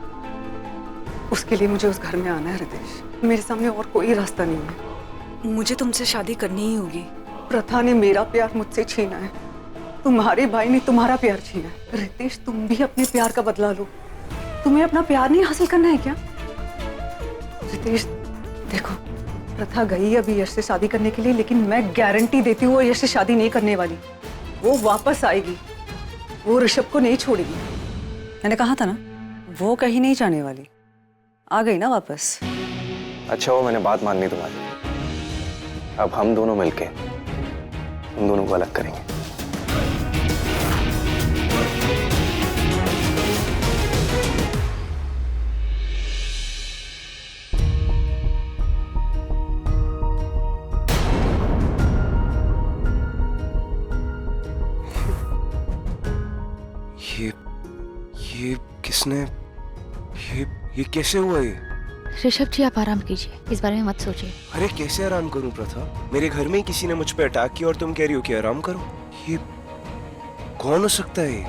उसके लिए मुझे उस घर में आना है रितेश। मेरे सामने और कोई रास्ता नहीं है। मुझे तुमसे शादी करनी ही होगी। प्रथा ने मेरा प्यार मुझसे छीना है, तुम्हारे भाई ने तुम्हारा प्यार छीना है। रितेश, तुम भी अपने प्यार का बदला लो। तुम्हें अपना प्यार नहीं हासिल करना है क्या? रितेश देखो, प्रथा गई अभी यश से शादी करने के लिए, लेकिन मैं गारंटी देती हूँ वो यश से शादी नहीं करने वाली। वो वापस आएगी, वो ऋषभ को नहीं छोड़ेगी। मैंने कहा था ना, वो कहीं नहीं जाने वाली। आ गई ना वापस। अच्छा वो मैंने बात मान ली तुम्हारी। अब हम दोनों मिलके उन दोनों को अलग करेंगे। ये किसने, ये कैसे हुआ ये? ऋषभ जी, आप आराम कीजिए, इस बारे में मत सोचिए। अरे कैसे आराम करूं प्रथा? मेरे घर में ही किसी ने मुझ पे अटैक किया और तुम कह रही हो कि आराम करो? ये कौन हो सकता है ये?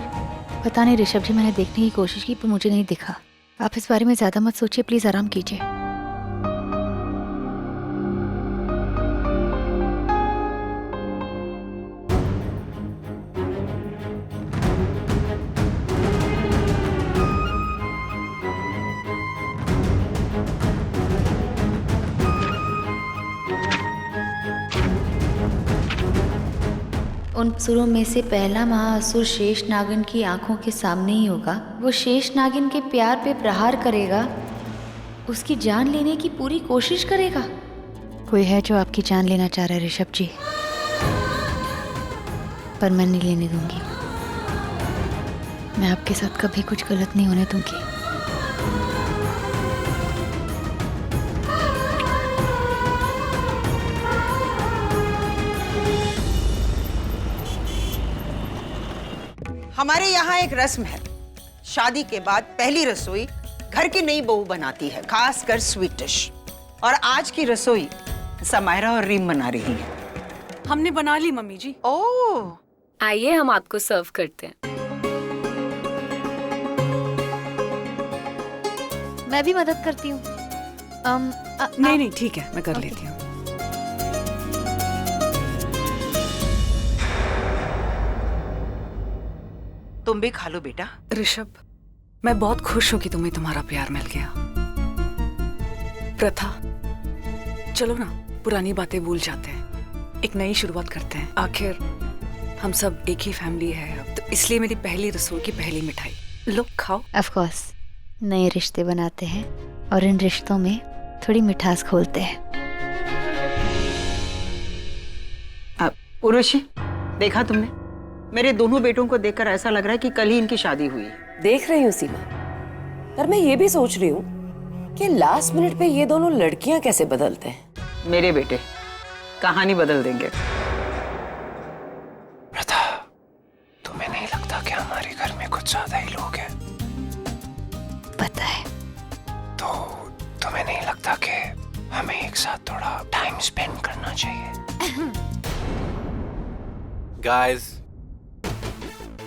पता नहीं ऋषभ जी, मैंने देखने की कोशिश की पर मुझे नहीं दिखा। आप इस बारे में ज्यादा मत सोचिए, प्लीज आराम कीजिए। उन असुरों में से पहला महाअसुर शेष नागिन की आंखों के सामने ही होगा। वो शेष नागिन के प्यार पे प्रहार करेगा, उसकी जान लेने की पूरी कोशिश करेगा। कोई है जो आपकी जान लेना चाह रहा है ऋषभ जी, पर मैं नहीं लेने दूंगी। मैं आपके साथ कभी कुछ गलत नहीं होने दूंगी। हमारे यहाँ एक रस्म है, शादी के बाद पहली रसोई घर की नई बहू बनाती है, खासकर स्वीट डिश। और आज की रसोई समायरा और रीम बना रही है। हमने बना ली मम्मी जी। ओह, आइए हम आपको सर्व करते हैं। मैं भी मदद करती हूँ। नहीं ठीक है, मैं कर लेती हूँ। तुम भी खा लो बेटा। ऋषभ, मैं बहुत खुश हूँ कि तुम्हें तुम्हारा प्यार मिल गया। प्रथा, चलो ना पुरानी बातें भूल जाते हैं, एक नई शुरुआत करते हैं। आखिर हम सब एक ही फैमिली है अब, तो इसलिए मेरी पहली रसोई की पहली मिठाई लो, खाओ। ऑफ कोर्स, नए रिश्ते बनाते हैं और इन रिश्तों में थोड़ी मिठास खोलते हैं। अब उर्वशी, देखा तुमने, मेरे दोनों बेटों को देखकर ऐसा लग रहा है कि कल ही इनकी शादी हुई। देख रही हूँ सीमा, पर मैं ये भी सोच रही हूँ कि लास्ट मिनट पे ये दोनों लड़कियां कैसे बदलते हैं। मेरे बेटे कहानी बदल देंगे। प्रथा, तुम्हें नहीं लगता कि हमारे घर में कुछ ज्यादा ही लोग हैं? पता है। तो तुम्हें नहीं लगता कि हमें एक साथ थोड़ा टाइम स्पेंड करना चाहिए? गाइस,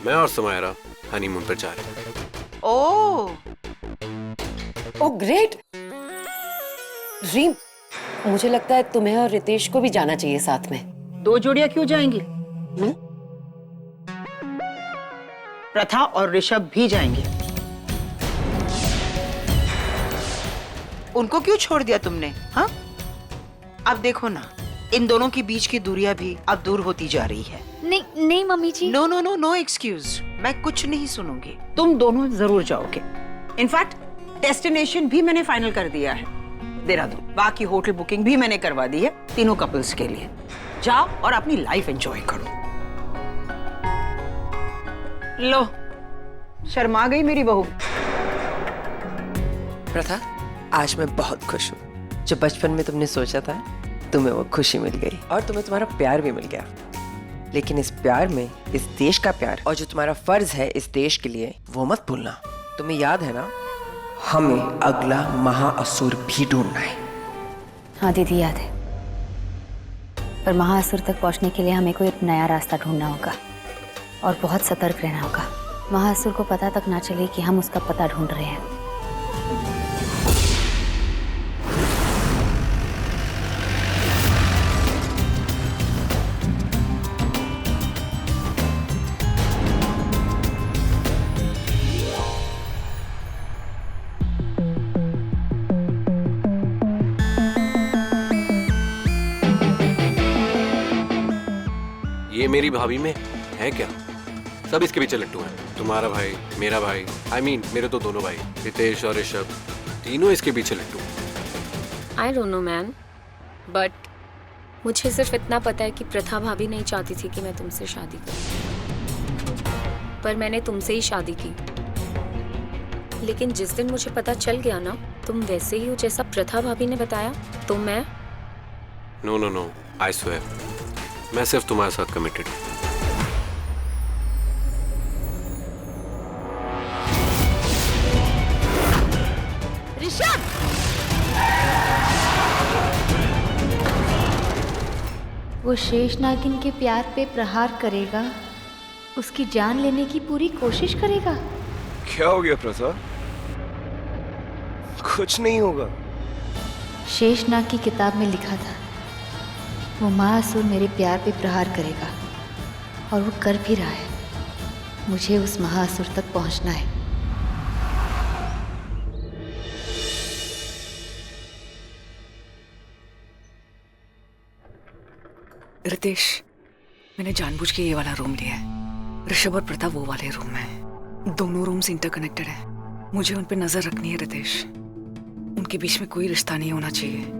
मैं और समायरा हनीमून पर जा रहे हैं। Oh great. रीम, मुझे लगता है तुम्हें और रितेश को भी जाना चाहिए साथ में। 2 जोड़ियां क्यों जाएंगी? प्रथा और ऋषभ भी जाएंगे। उनको क्यों छोड़ दिया तुमने? हाँ, अब देखो ना, इन दोनों के बीच की दूरियां भी अब दूर होती जा रही है। नहीं नहीं mummy ji. No no no no excuse, मैं कुछ नहीं सुनूंगी। तुम दोनों जरूर जाओगे। इनफैक्ट डेस्टिनेशन भी मैंने फाइनल कर दिया है, देहरादून। बाकी होटल बुकिंग भी मैंने करवा दी है तीनों कपल्स के लिए। जाओ और अपनी लाइफ एंजॉय करो। लो, शर्मा गई मेरी बहू। प्रथा, आज मैं बहुत खुश हूँ। जो बचपन में तुमने सोचा था, तुम्हें वो खुशी मिल गई और तुम्हें तुम्हारा प्यार भी मिल गया। लेकिन इस प्यार में इस देश का प्यार और जो तुम्हारा फर्ज है इस देश के लिए, वो मत भूलना। तुम्हें याद है ना, हमें अगला महाअसुर भी ढूंढना है। हाँ दीदी, याद है। पर महाअसुर तक पहुंचने के लिए हमें कोई नया रास्ता ढूंढना होगा और बहुत सतर्क रहना होगा। महाअसुर को पता तक ना चले कि हम उसका पता ढूंढ रहे हैं। ये मेरी भाभी में है क्या? सब इसके पीछे लट्टू हैं। तुम्हारा भाई, मेरा भाई, I mean, मेरे तो दोनों भाई, रितेश और ऋषभ, तीनों इसके पीछे लट्टू। I don't know man, but मुझे सिर्फ इतना पता है कि प्रथा भाभी नहीं चाहती थी कि मैं तुमसे शादी करूं, पर मैंने तुमसे ही शादी की। लेकिन जिस दिन मुझे पता चल गया ना तुम वैसे ही हो जैसा प्रथा भाभी ने बताया, तो मैं no no no, I swear, मैं सिर्फ तुम्हारे साथ कमिटेड हूँ। ऋषभ! वो शेष नागिन के प्यार पे प्रहार करेगा, उसकी जान लेने की पूरी कोशिश करेगा। क्या हो गया प्रथा? कुछ नहीं होगा। शेषनाग की किताब में लिखा था वो महाअसुर मेरे प्यार पे प्रहार करेगा, और वो कर भी रहा है। मुझे उस महाअसुर तक पहुंचना है। रितेश, मैंने जानबूझ के ये वाला रूम लिया है। ऋषभ और प्रथा वो वाले रूम में। दोनों रूम्स इंटरकनेक्टेड हैं। मुझे उन पे नजर रखनी है रितेश। उनके बीच में कोई रिश्ता नहीं होना चाहिए।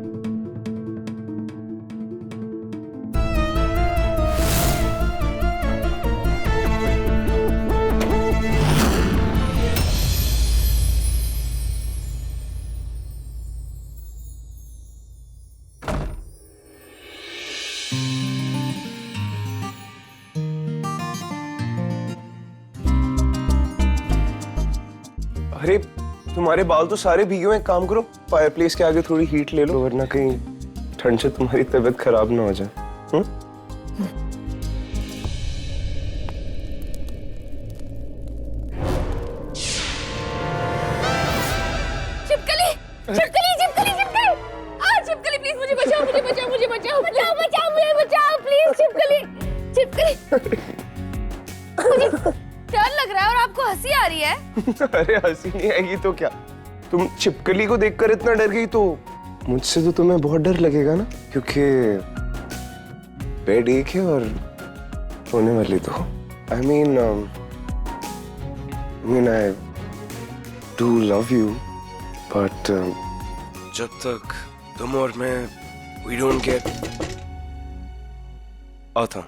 अरे तुम्हारे बाल तो सारे भीगे हुए हैं। काम करो, फायरप्लेस के आगे थोड़ी हीट ले लो, वरना कहीं ठंड से तुम्हारी तबीयत खराब ना हो जाए। छिपकली! छिपकली! छिपकली! छिपकली! छिपकली प्लीज मुझे बचाओ, मुझे बचाओ, मुझे बचाओ, बचाओ, बचाओ, मुझे बचाओ प्लीज। छिपकली! छिपकली! मुझे डर लग रहा है और आपको हंसी आ रही है। अरे हंसी नहीं आएगी तो क्या? तुम छिपकली को देखकर इतना डर गई तो मुझसे तो तुम्हें बहुत डर लगेगा ना, क्योंकि बेड एक है और सोने वाली तो। I mean, I do love you, but जब तक तुम और मैं we don't get आता।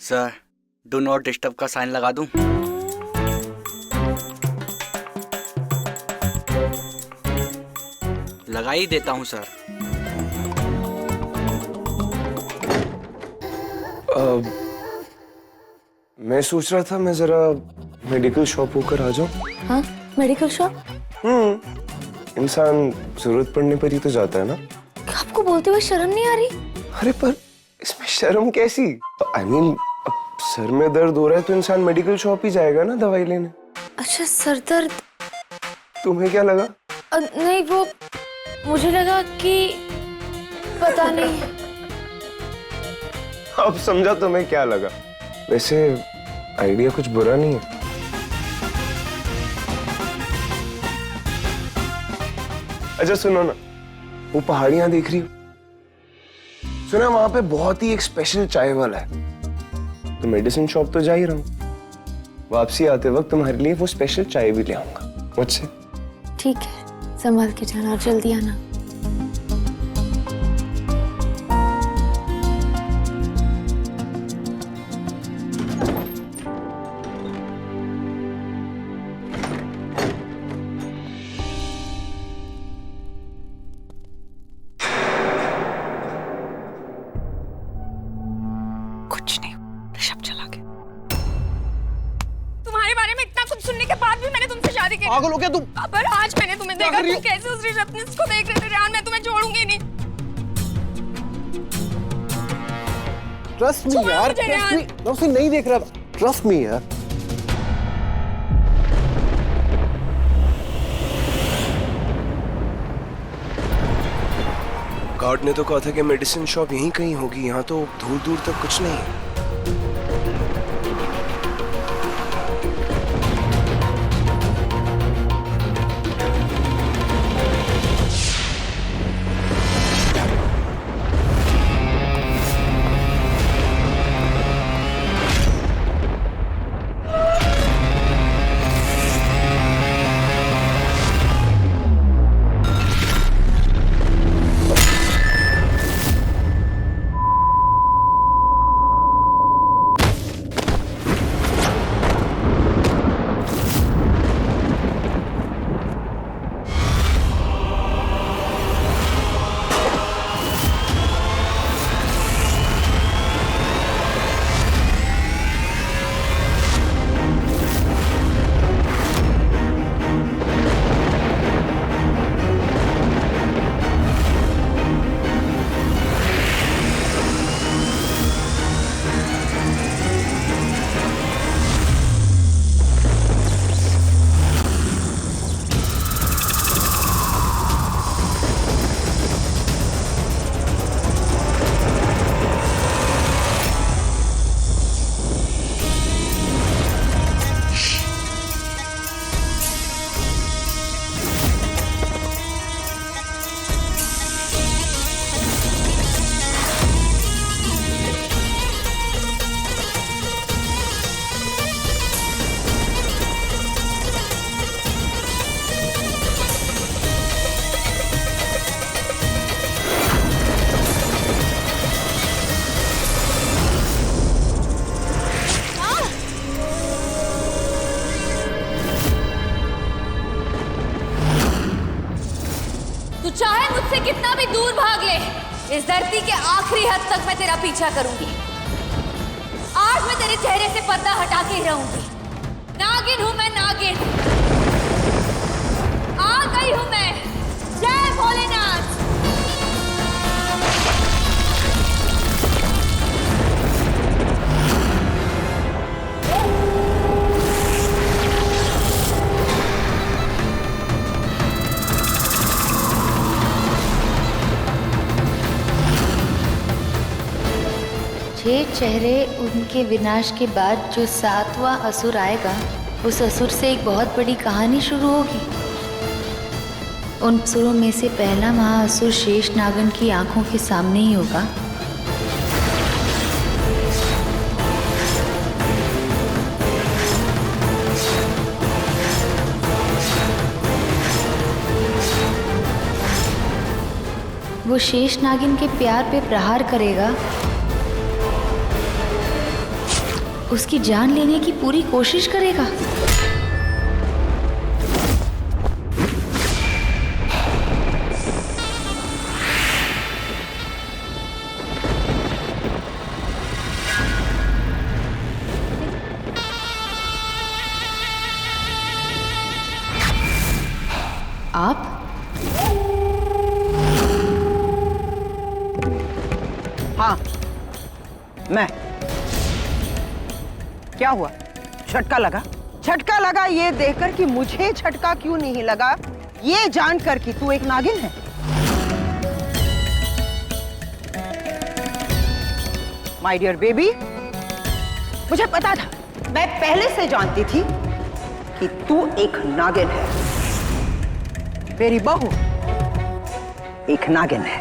सर, डू नॉट डिस्टर्ब का साइन लगा दूं? लगा ही देता हूं सर। मैं सोच रहा था मैं जरा मेडिकल शॉप होकर आ जाऊं। हाँ, मेडिकल शॉप? इंसान जरूरत पड़ने पर ही तो जाता है ना। आपको बोलते हुए शर्म नहीं आ रही? अरे पर इसमें शर्म कैसी? I mean, अब सर में दर्द हो रहा है तो इंसान मेडिकल शॉप ही जाएगा ना दवाई लेने। अच्छा, सर दर्द? तुम्हें क्या लगा? नहीं, वो मुझे लगा कि पता नहीं। अब समझा तुम्हें क्या लगा। वैसे आइडिया कुछ बुरा नहीं है। अच्छा सुनो ना, वो पहाड़ियां देख रही हो? सुना वहां पे बहुत ही एक स्पेशल चाय वाला है। तो मेडिसिन शॉप तो जा ही रहा हूँ। वापसी आते वक्त तुम्हारे लिए वो स्पेशल चाय भी ले आऊंगा मुझसे। ठीक है, संभाल के जाना और जल्दी आना। कुछ नहीं, ऋषभ चला गया। तुम्हारे बारे में इतना कुछ सुनने के बाद भी मैंने तुमसे शादी की। पागल हो क्या तुम? पर आज मैंने तुम्हें देखा, तुम कैसे उस रिसेप्शनिस्ट को देख रहे थे। रेहान, मैं तुम्हें छोड़ूंगी नहीं। ट्रस्ट मी यार, ट्रस्ट मी। मैं उसे नहीं देख रहा था। ट्रस्ट मी यार। गार्ड ने तो कहा था कि मेडिसिन शॉप यहीं कहीं होगी। यहाँ तो दूर दूर तक कुछ नहीं है। चाहे मुझसे कितना भी दूर भाग ले, इस धरती के आखिरी हद तक मैं तेरा पीछा करूंगी। आज मैं तेरे चेहरे से पर्दा हटा के ही रहूंगी। नागिन हूं मैं, नागिन। आ गई हूं मैं। जय भोलेनाथ। छह चेहरे उनके विनाश के बाद जो 7वां असुर आएगा, उस असुर से एक बहुत बड़ी कहानी शुरू होगी। उन असुरों में से पहला महाअसुर शेष नागन की आंखों के सामने ही होगा। वो शेष नागिन के प्यार पे प्रहार करेगा उसकी जान लेने की पूरी कोशिश करेगा। आप? हाँ, मैं। क्या हुआ? झटका लगा? झटका लगा ये देखकर कि मुझे झटका क्यों नहीं लगा, ये जानकर कि तू एक नागिन है। माय डियर बेबी, मुझे पता था, मैं पहले से जानती थी कि तू एक नागिन है। मेरी बहू एक नागिन है।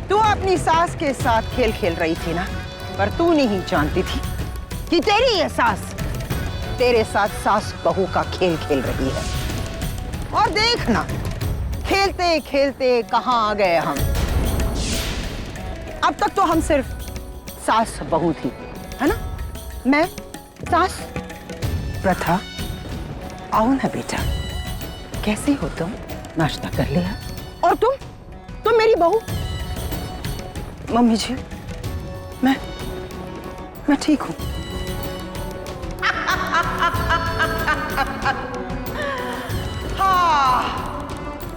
तू अपनी सास के साथ खेल खेल रही थी ना, पर तू नहीं जानती थी कि तेरी ये सास तेरे साथ सास बहू का खेल खेल रही है। और देखना, खेलते खेलते कहां आ गए हम। अब तक तो हम सिर्फ सास बहू थी, है ना? मैं सास प्रथा। आओ ना बेटा, कैसी हो तुम? नाश्ता कर लिया? और तुम मेरी बहू? मम्मी जी, मैं ठीक हूं। हाँ,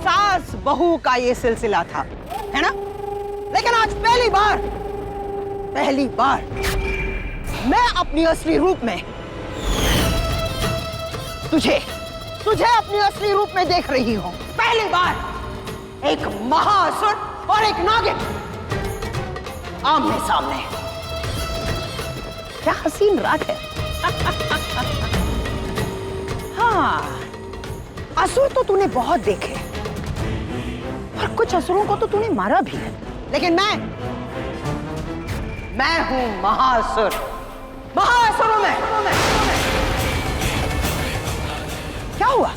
सास बहू का ये सिलसिला था, है ना? लेकिन आज पहली बार मैं अपनी असली रूप में तुझे अपनी असली रूप में देख रही हूं। पहली बार एक महाअसुर और एक नागिन आमने सामने। क्या हसीन रात है। हाँ, असुर तो तूने बहुत देखे और कुछ असुरों को तो तूने मारा भी है, लेकिन मैं हूं महाअसुर। महाअसुरों में क्या हुआ?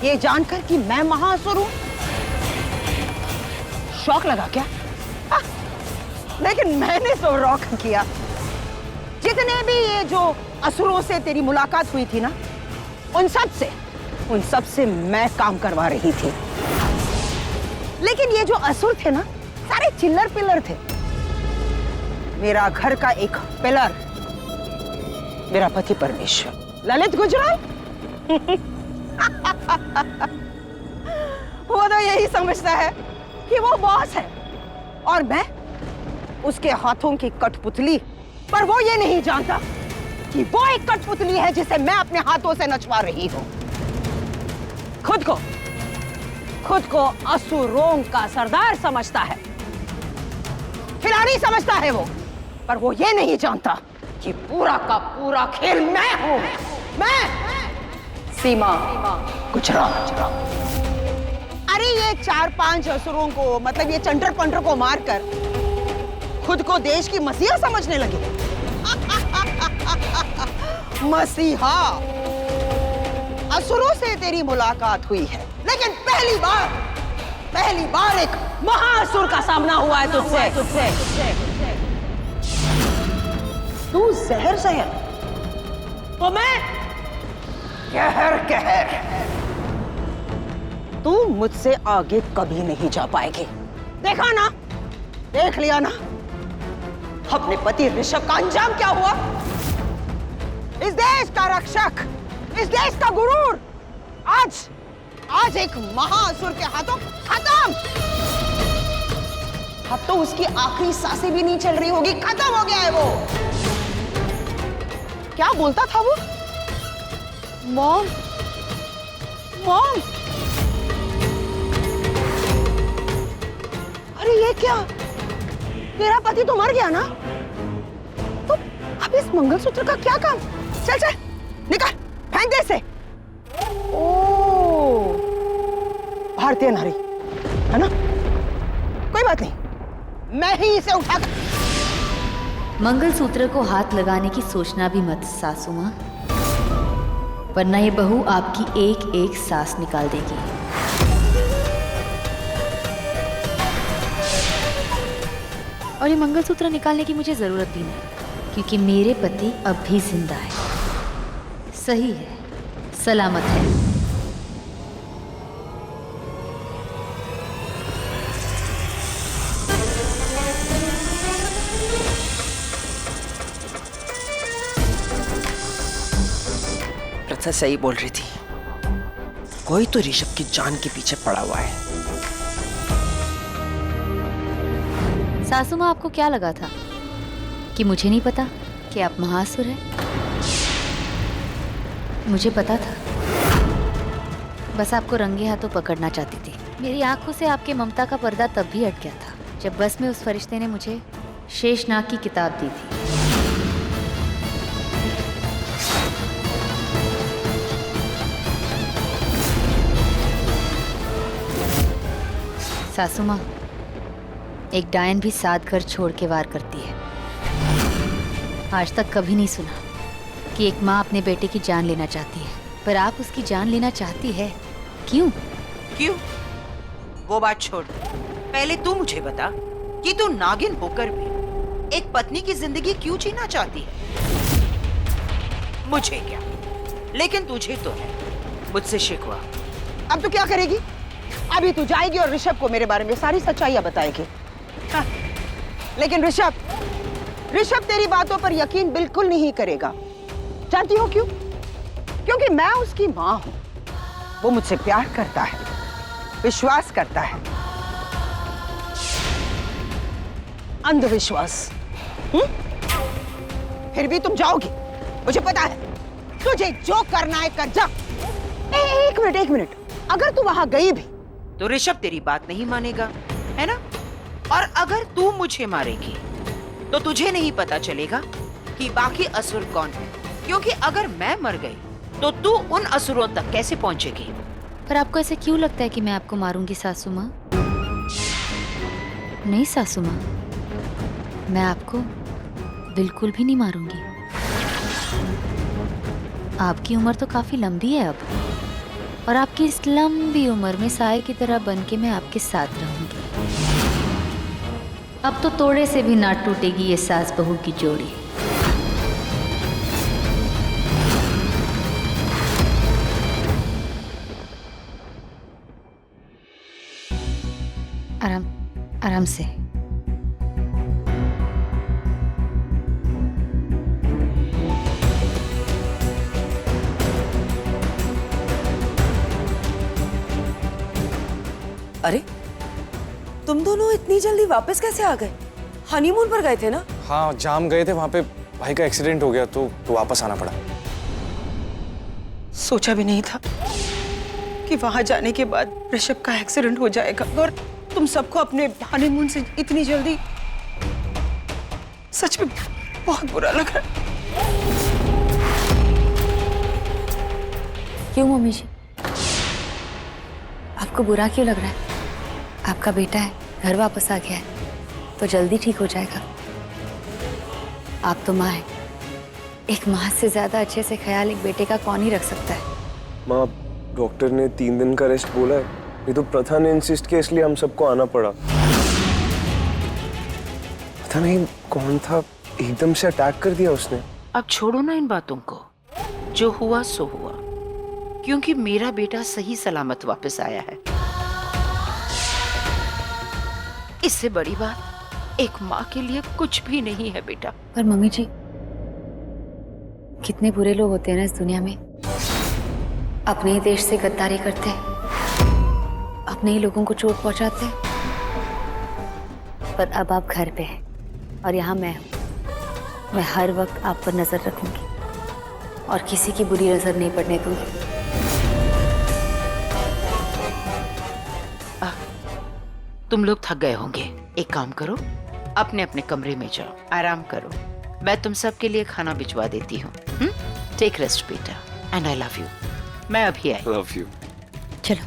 ये जानकर कि मैं महाअसुर हूं, शौक लगा क्या? लेकिन मैंने तो रॉक किया। जितने भी ये जो असुरों से तेरी मुलाकात हुई थी ना, उन सब से मैं काम करवा रही थी। लेकिन ये जो असुर थे ना, सारे चिल्लर पिल्लर थे। मेरा घर का एक पिलर मेरा पति परमेश्वर ललित गुजराल वो तो यही समझता है कि वो बॉस है और मैं उसके हाथों की कठपुतली। पर वो ये नहीं जानता कि वो एक कठपुतली है जिसे मैं अपने हाथों से नचवा रही हूं। खुद को असुरों का सरदार समझता है, खिलाड़ी समझता है वो, पर वो ये नहीं जानता कि पूरा का पूरा खेल मैं हूं। मैं सीमा गुजराल। अरे ये 4-5 असुरों को, मतलब ये चंटर पंटर को मारकर खुद को देश की मसीहा समझने लगे। मसीहा, असुरों से तेरी मुलाकात हुई है, लेकिन पहली बार एक महाअसुर का सामना हुआ है तुझसे। तू जहर तो मैं कहर। तू मुझसे आगे कभी नहीं जा पाएगी। देखा ना, देख लिया ना अपने पति ऋषभ का अंजाम क्या हुआ। इस देश का रक्षक, इस देश का गुरूर आज एक महाअसुर के हाथों खत्म। अब तो उसकी आखिरी सांसें भी नहीं चल रही होगी, खत्म हो गया है वो। क्या बोलता था वो? मॉम। अरे ये क्या, तेरा पति तो मर गया ना, तो अब इस मंगलसूत्र का क्या काम? चल निकाल, फेंक दे इसे। ओ, भारतीय नारी है ना, कोई बात नहीं, मैं ही इसे उठाकर। मंगलसूत्र को हाथ लगाने की सोचना भी मत सासू माँ, वरना ये बहू आपकी एक एक सांस निकाल देगी। और ये मंगलसूत्र निकालने की मुझे जरूरत भी नहीं। क्योंकि मेरे पति अब भी जिंदा है, सही है, सलामत है। प्रथा सही बोल रही थी, कोई तो ऋषभ की जान के पीछे पड़ा हुआ है। सासू माँ, आपको क्या लगा था कि मुझे नहीं पता कि आप महासुर हैं? मुझे पता था, बस आपको रंगे हाथों पकड़ना चाहती थी। मेरी आंखों से आपके ममता का पर्दा तब भी हट गया था जब बस में उस फरिश्ते ने मुझे शेषनाग की किताब दी थी। सासू माँ, एक डायन भी 7 घर छोड़ के वार करती है। आज तक कभी नहीं सुना कि एक माँ अपने बेटे की जान लेना चाहती है, पर आप उसकी जान लेना चाहती है। क्यों? क्यों? वो बात छोड़, पहले तू मुझे बता कि तू नागिन होकर भी एक पत्नी की जिंदगी क्यों जीना चाहती है? मुझे क्या, लेकिन तुझे तो है मुझसे शिकवा। अब तू क्या करेगी? अभी तू जाएगी और ऋषभ को मेरे बारे में सारी सच्चाइयां बताएगी। हाँ। लेकिन ऋषभ तेरी बातों पर यकीन बिल्कुल नहीं करेगा। जानती हो क्यों? क्योंकि मैं उसकी माँ हूं। वो मुझसे प्यार करता है, विश्वास करता है। अंधविश्वास। फिर भी तुम जाओगी, मुझे पता है। तुझे जो करना है कर जा। एक मिनट, अगर तू वहां गई भी तो ऋषभ तेरी बात नहीं मानेगा, है ना? और अगर तू मुझे मारेगी तो तुझे नहीं पता चलेगा कि बाकी असुर कौन है, क्योंकि अगर मैं मर गई तो तू उन असुरों तक कैसे पहुंचेगी? पर आपको ऐसे क्यों लगता है कि मैं आपको मारूंगी सासू माँ? नहीं सासू माँ, मैं आपको बिल्कुल भी नहीं मारूंगी। आपकी उम्र तो काफी लंबी है अब, और आपकी इस लंबी उम्र में साए की तरह बन के मैं आपके साथ रहूंगी। अब तो तोड़े से भी ना टूटेगी ये सास बहू की जोड़ी। आराम से। अरे, तुम दोनों इतनी जल्दी वापस कैसे आ गए? हनीमून पर गए थे ना? हाँ, जाम गए थे, वहां पे भाई का एक्सीडेंट हो गया तो वापस आना पड़ा। सोचा भी नहीं था कि वहां जाने के बाद ऋषभ का एक्सीडेंट हो जाएगा, और तुम सबको अपने हनीमून से इतनी जल्दी। सच में बहुत बुरा लग रहा है। क्यों मम्मी जी, आपको बुरा क्यों लग रहा है? आपका बेटा है, घर वापस आ गया है, तो जल्दी ठीक हो जाएगा। आप तो माँ है, एक माँ से ज्यादा अच्छे से ख्याल एक बेटे का कौन ही रख सकता है? माँ, डॉक्टर ने 3 दिन का रेस्ट बोला है। ये तो प्रथा ने इंसिस्ट किया, इसलिए हम सबको आना पड़ा। पता नहीं कौन था, एकदम से अटैक कर दिया उसने। अब छोड़ो ना इन बातों को, जो हुआ सो हुआ, क्योंकि मेरा बेटा सही सलामत वापस आया है। इससे बड़ी बात एक माँ के लिए कुछ भी नहीं है बेटा। पर मम्मी जी, कितने बुरे लोग होते हैं ना इस दुनिया में, अपने ही देश से गद्दारी करते हैं, अपने ही लोगों को चोट पहुंचाते हैं। पर अब आप घर पे हैं और यहाँ मैं हूँ। मैं हर वक्त आप पर नजर रखूंगी और किसी की बुरी नजर नहीं पड़ने दूंगी। तुम लोग थक गए होंगे, एक काम करो, अपने अपने कमरे में जाओ, आराम करो। मैं तुम सब के लिए खाना भिजवा देती हूँ। टेक रेस्ट बेटा, एंड आई लव यू। मैं अभी आई। Love you. चलो।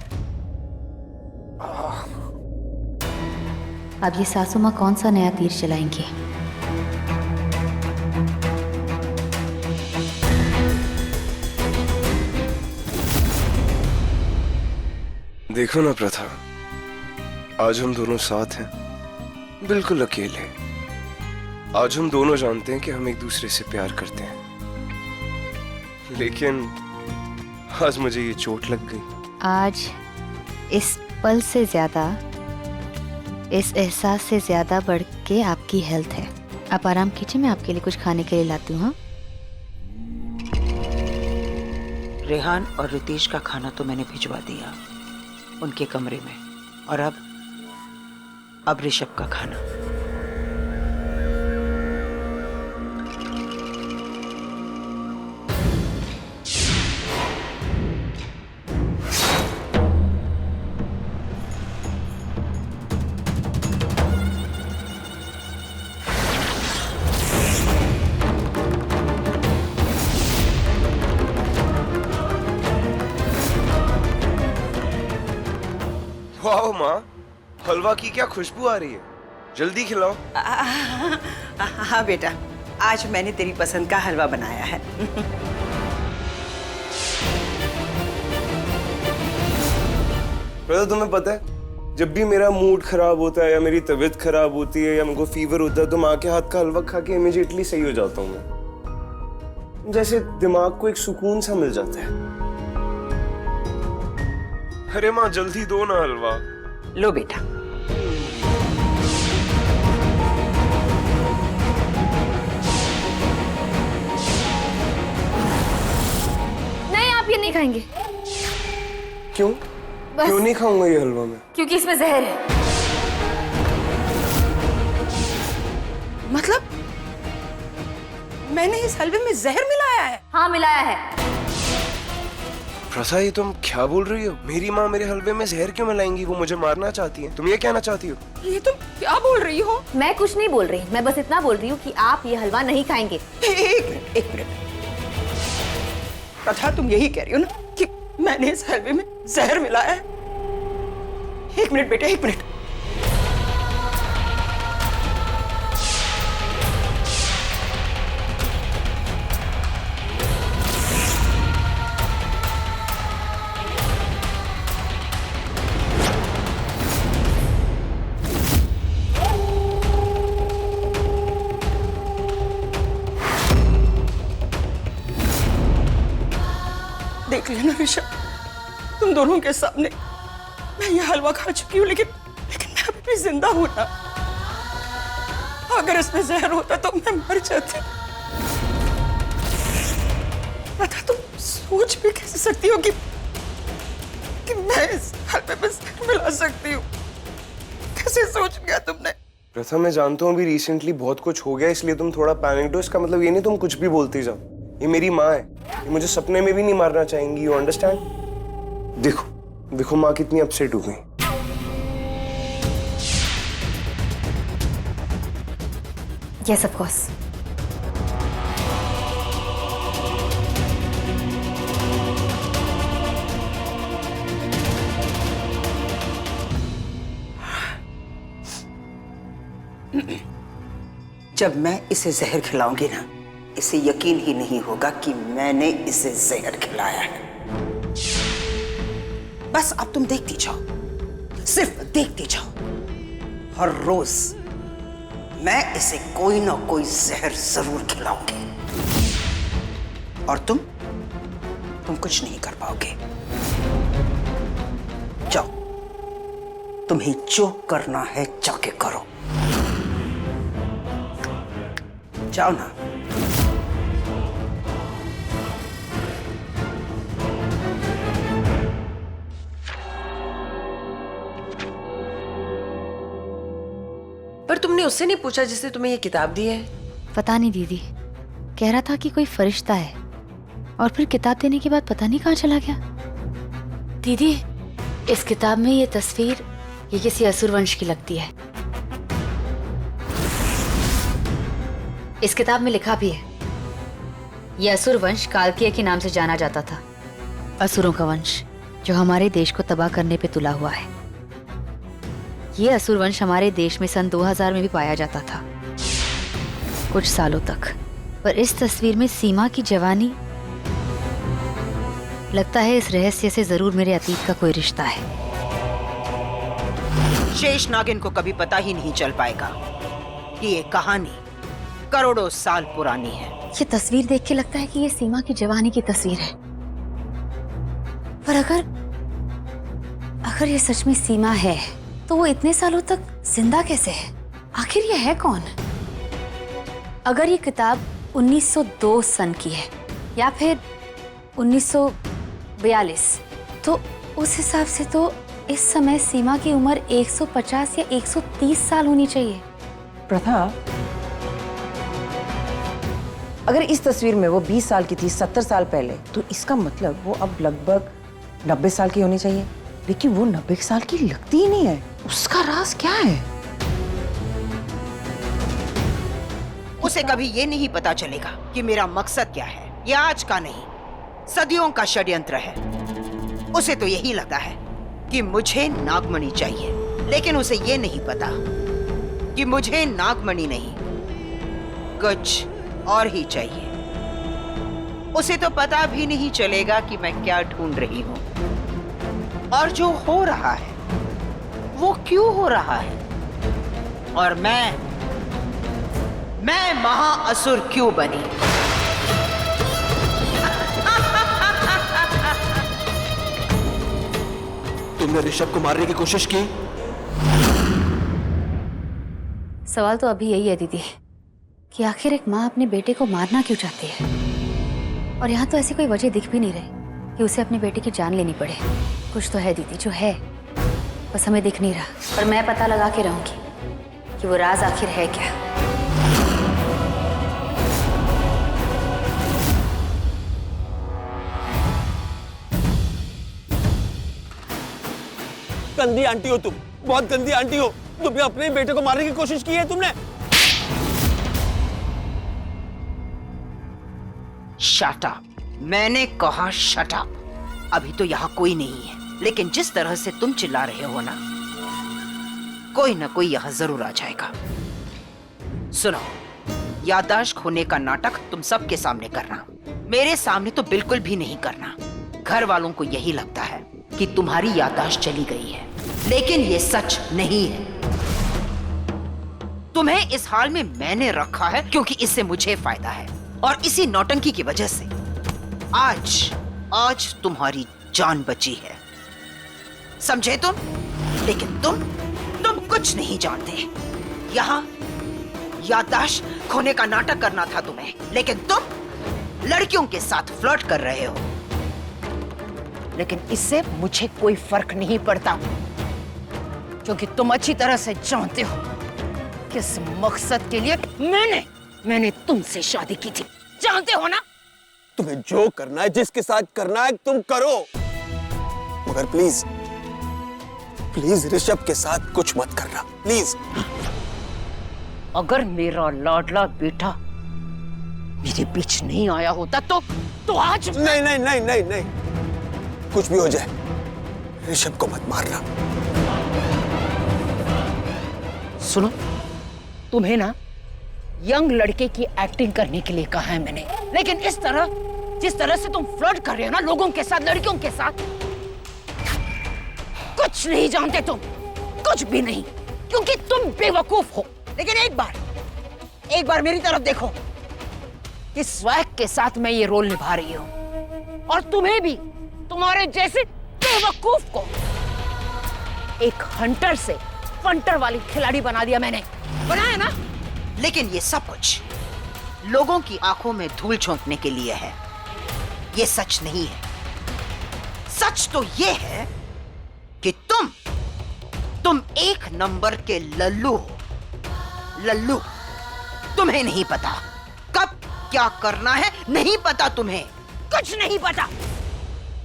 अब ये सासू माँ कौन सा नया तीर चलाएंगी? देखो ना प्रथा, आज हम दोनों साथ हैं, बिल्कुल अकेले। आज हम दोनों जानते हैं कि हम एक दूसरे से प्यार करते हैं, लेकिन आज मुझे ये चोट लग गई। आज इस पल से ज्यादा, इस एहसास से ज्यादा बढ़ के आपकी हेल्थ है। आप आराम कीजिए, मैं आपके लिए कुछ खाने के लिए लाती हूँ। हाँ? रेहान और रितेश का खाना तो मैंने भिजवा दिया उनके कमरे में, और अब ऋषभ का खाना। वाह माँ, हलवा की क्या खुशबू आ रही है, जल्दी खिलाओ। हाँ बेटा, आज मैंने तेरी पसंद का हलवा बनाया है। प्रथा, तुम्हें पता है, जब भी मेरा मूड खराब होता है या मेरी तबीयत खराब होती है या मेरे को फीवर होता है तो माँ के हाथ का हलवा खा के इमीडिएटली सही हो जाता हूँ मैं। जैसे दिमाग को एक सुकून सा मिल जाता है। अरे माँ, जल्दी दो ना हलवा। लो बेटा। नहीं, आप ये नहीं खाएंगे। क्यों? क्यों नहीं खाऊंगा ये हलवा मैं? क्योंकि इसमें जहर है। मतलब मैंने इस हलवे में जहर मिलाया है? हाँ, मिलाया है। प्रथा, ये तुम क्या बोल रही हो? मेरी माँ मेरे हलवे में जहर क्यों मिलाएंगी? वो मुझे मारना चाहती है। तुम ये कहना चाहती हो? ये तुम क्या बोल रही हो? मैं कुछ नहीं बोल रही, मैं बस इतना बोल रही हूँ कि आप ये हलवा नहीं खाएंगे। एक मिनट। प्रथा, तुम यही कह रही हो ना कि मैंने इस हलवे में जहर मिलाया है? एक मिनट बेटा, एक मिनट। देख लेना ऋषभ, तुम दोनों के सामने मैं ये हलवा खा चुकी हूँ, लेकिन मैं अभी भी जिंदा हूं ना। अगर इसमें जहर होता तो मैं मर जाती। प्रथा, तुम सोच भी कैसे सकती हो कि मैं इस हलवे में जहर मिला सकती हूँ? कैसे सोच लिया तुमने? प्रथा, मैं जानता हूँ अभी रिसेंटली बहुत कुछ हो गया, इसलिए तुम थोड़ा पैनिक हो। इसका मतलब ये नहीं तुम कुछ भी बोलती जाओ। ये मेरी माँ है, ये मुझे सपने में भी नहीं मारना चाहेंगी। You understand? देखो देखो माँ कितनी अपसेट हो गई। Yes, of course. जब मैं इसे जहर खिलाऊंगी ना, इसे यकीन ही नहीं होगा कि मैंने इसे जहर खिलाया है। बस अब तुम देखती जाओ, सिर्फ देखती जाओ। हर रोज मैं इसे कोई ना कोई जहर जरूर खिलाऊंगी, और तुम कुछ नहीं कर पाओगे। जाओ, तुम्हें जो करना है जाके करो। जाओ ना। पर तुमने उससे नहीं पूछा जिसने तुम्हें ये किताब दी है? पता नहीं दीदी, कह रहा था कि कोई फरिश्ता है, और फिर किताब देने के बाद पता नहीं कहाँ चला गया। दीदी, इस किताब में ये तस्वीर ये किसी असुर वंश की लगती है। इस किताब में लिखा भी है, यह असुर वंश कालकीय के नाम से जाना जाता था। असुरों का वंश जो हमारे देश को तबाह करने पे तुला हुआ है। ये असुर वंश हमारे देश में सन 2000 में भी पाया जाता था, कुछ सालों तक। पर इस तस्वीर में सीमा की जवानी, लगता है इस रहस्य से जरूर मेरे अतीत का कोई रिश्ता है। शेष नागिन को कभी पता ही नहीं चल पाएगा कि ये कहानी करोड़ों साल पुरानी है। ये तस्वीर देख के लगता है कि ये सीमा की जवानी की तस्वीर है। पर अगर ये सच में सीमा है तो वो इतने सालों तक जिंदा कैसे है? आखिर ये है कौन? अगर ये किताब 1902 सन की है या फिर 1942, तो उस हिसाब से तो इस समय सीमा की उम्र 150 या 130 साल होनी चाहिए। प्रथा, अगर इस तस्वीर में वो 20 साल की थी 70 साल पहले, तो इसका मतलब वो अब लगभग 90 साल की होनी चाहिए। लेकिन वो 90 साल की लगती ही नहीं है। उसका राज क्या है? उसे कभी ये नहीं पता चलेगा कि मेरा मकसद क्या है। ये आज का नहीं, सदियों का षड्यंत्र है। उसे तो यही लगता है कि मुझे नागमणि चाहिए, लेकिन उसे ये नहीं पता कि मुझे नागमणि नहीं, कुछ और ही चाहिए। उसे तो पता भी नहीं चलेगा कि मैं क्या ढूंढ रही हूँ और जो हो रहा है वो क्यों हो रहा है, और मैं महाअसुर क्यों बनी। तुमने ऋषभ को मारने की कोशिश की? सवाल तो अभी यही है दीदी कि आखिर एक माँ अपने बेटे को मारना क्यों चाहती है? और यहाँ तो ऐसी कोई वजह दिख भी नहीं रही कि उसे अपने बेटे की जान लेनी पड़े। कुछ तो है दीदी, जो है बस हमें दिख नहीं रहा। पर मैं पता लगा के रहूंगी कि वो राज आखिर है क्या। गंदी आंटी हो तुम, बहुत गंदी आंटी हो। तुमने अपने ही बेटे को मारने की कोशिश की है तुमने। शट अप, मैंने कहा शट अप। अभी तो यहाँ कोई नहीं है, लेकिन जिस तरह से तुम चिल्ला रहे हो ना, कोई ना कोई यहाँ जरूर आ जाएगा। सुनो, याददाश्त खोने का नाटक तुम सबके सामने करना, मेरे सामने तो बिल्कुल भी नहीं करना। घर वालों को यही लगता है कि तुम्हारी याददाश्त चली गई है, लेकिन ये सच नहीं है। तुम्हें इस हाल में मैंने रखा है क्योंकि इससे मुझे फायदा है, और इसी नौटंकी की वजह से आज तुम्हारी जान बची है, समझे तुम? लेकिन तुम कुछ नहीं जानते। यहाँ याददाश्त खोने का नाटक करना था तुम्हें, लेकिन तुम लड़कियों के साथ फ्लर्ट कर रहे हो। लेकिन इससे मुझे कोई फर्क नहीं पड़ता, क्योंकि तुम अच्छी तरह से जानते हो किस मकसद के लिए मैंने तुमसे शादी की थी। जानते हो ना? तुम्हें जो करना है, जिसके साथ करना है तुम करो, मगर प्लीज ऋषभ के साथ कुछ मत करना, प्लीज। अगर मेरा लाडला बेटा मेरे बीच नहीं आया होता तो आज नहीं, कुछ भी हो जाए ऋषभ को मत मारना। सुनो, तुम्हें ना यंग लड़के की एक्टिंग करने के लिए कहा है मैंने, लेकिन जिस तरह से तुम फ्लर्ट कर रहे हो ना लोगों के साथ, लड़कियों के साथ, कुछ नहीं जानते तुम, कुछ भी नहीं, क्योंकि तुम बेवकूफ हो। लेकिन एक बार मेरी तरफ देखो, किस स्वैग के साथ मैं ये रोल निभा रही हूँ, और तुम्हें भी, तुम्हारे जैसे बेवकूफ को एक हंटर से फंटर वाली खिलाड़ी बना दिया मैंने। बनाया ना? लेकिन ये सब कुछ लोगों की आंखों में धूल झोंकने के लिए है, ये सच नहीं है। सच तो ये है कि तुम एक नंबर के लल्लू हो। लल्लू, तुम्हें नहीं पता कब क्या करना है, नहीं पता तुम्हें, कुछ नहीं पता।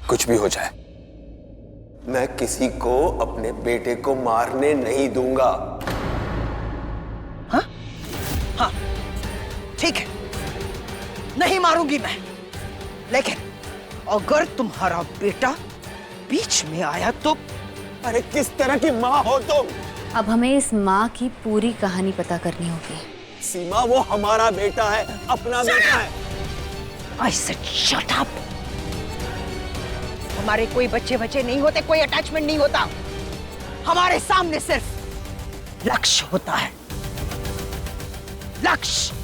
कुछ भी हो जाए, मैं किसी को अपने बेटे को मारने नहीं दूंगा। हाँ, ठीक है, नहीं मारूंगी मैं, लेकिन अगर तुम्हारा बेटा बीच में आया तो? अरे किस तरह की माँ हो तुम? अब हमें इस माँ की पूरी कहानी पता करनी होगी। सीमा, वो हमारा बेटा है, अपना बेटा है। I said shut up। हमारे कोई बच्चे नहीं होते, कोई अटैचमेंट नहीं होता। हमारे सामने सिर्फ लक्ष्य होता है, लक्ष्य।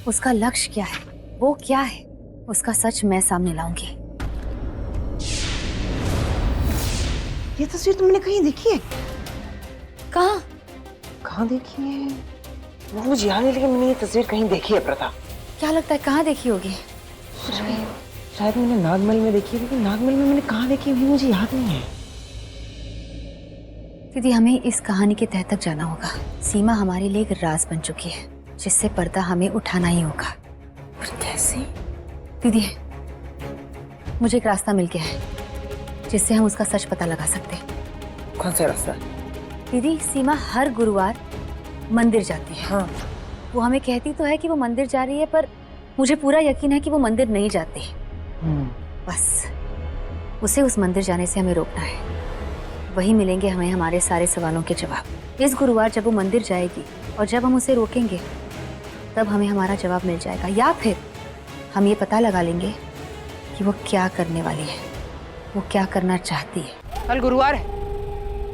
उसका लक्ष्य क्या है, वो क्या है, उसका सच मैं सामने लाऊंगी। ये तस्वीर तुमने कहीं देखी है? कहाँ? कहाँ देखी है वो मुझे याद नहीं, लेकिन मैंने ये तस्वीर कहीं देखी है प्रथा। क्या लगता है कहाँ देखी होगी? शायद मैंने नागमहल में देखी है, लेकिन नागमहल में मैंने कहाँ देखी है मुझे याद नहीं है। दीदी, हमें इस कहानी के तह तक जाना होगा। सीमा हमारे लिए एक राज बन चुकी है जिससे पर्दा हमें उठाना ही होगा। पर कैसे? दीदी, मुझे एक रास्ता मिल गया है जिससे हम उसका सच पता लगा सकते हैं। कौन सा रास्ता? दीदी, सीमा हर गुरुवार मंदिर जाती है। हाँ। वो हमें कहती तो है कि वो मंदिर जा रही है, पर मुझे पूरा यकीन है कि वो मंदिर नहीं जाती। बस उसे उस मंदिर जाने से हमें रोकना है। वही मिलेंगे हमें हमारे सारे सवालों के जवाब। इस गुरुवार जब वो मंदिर जाएगी और जब हम उसे रोकेंगे तब हमें हमारा जवाब मिल जाएगा, या फिर हम ये पता लगा लेंगे कि वो क्या करने वाली है, वो क्या करना चाहती है। कल गुरुवार है,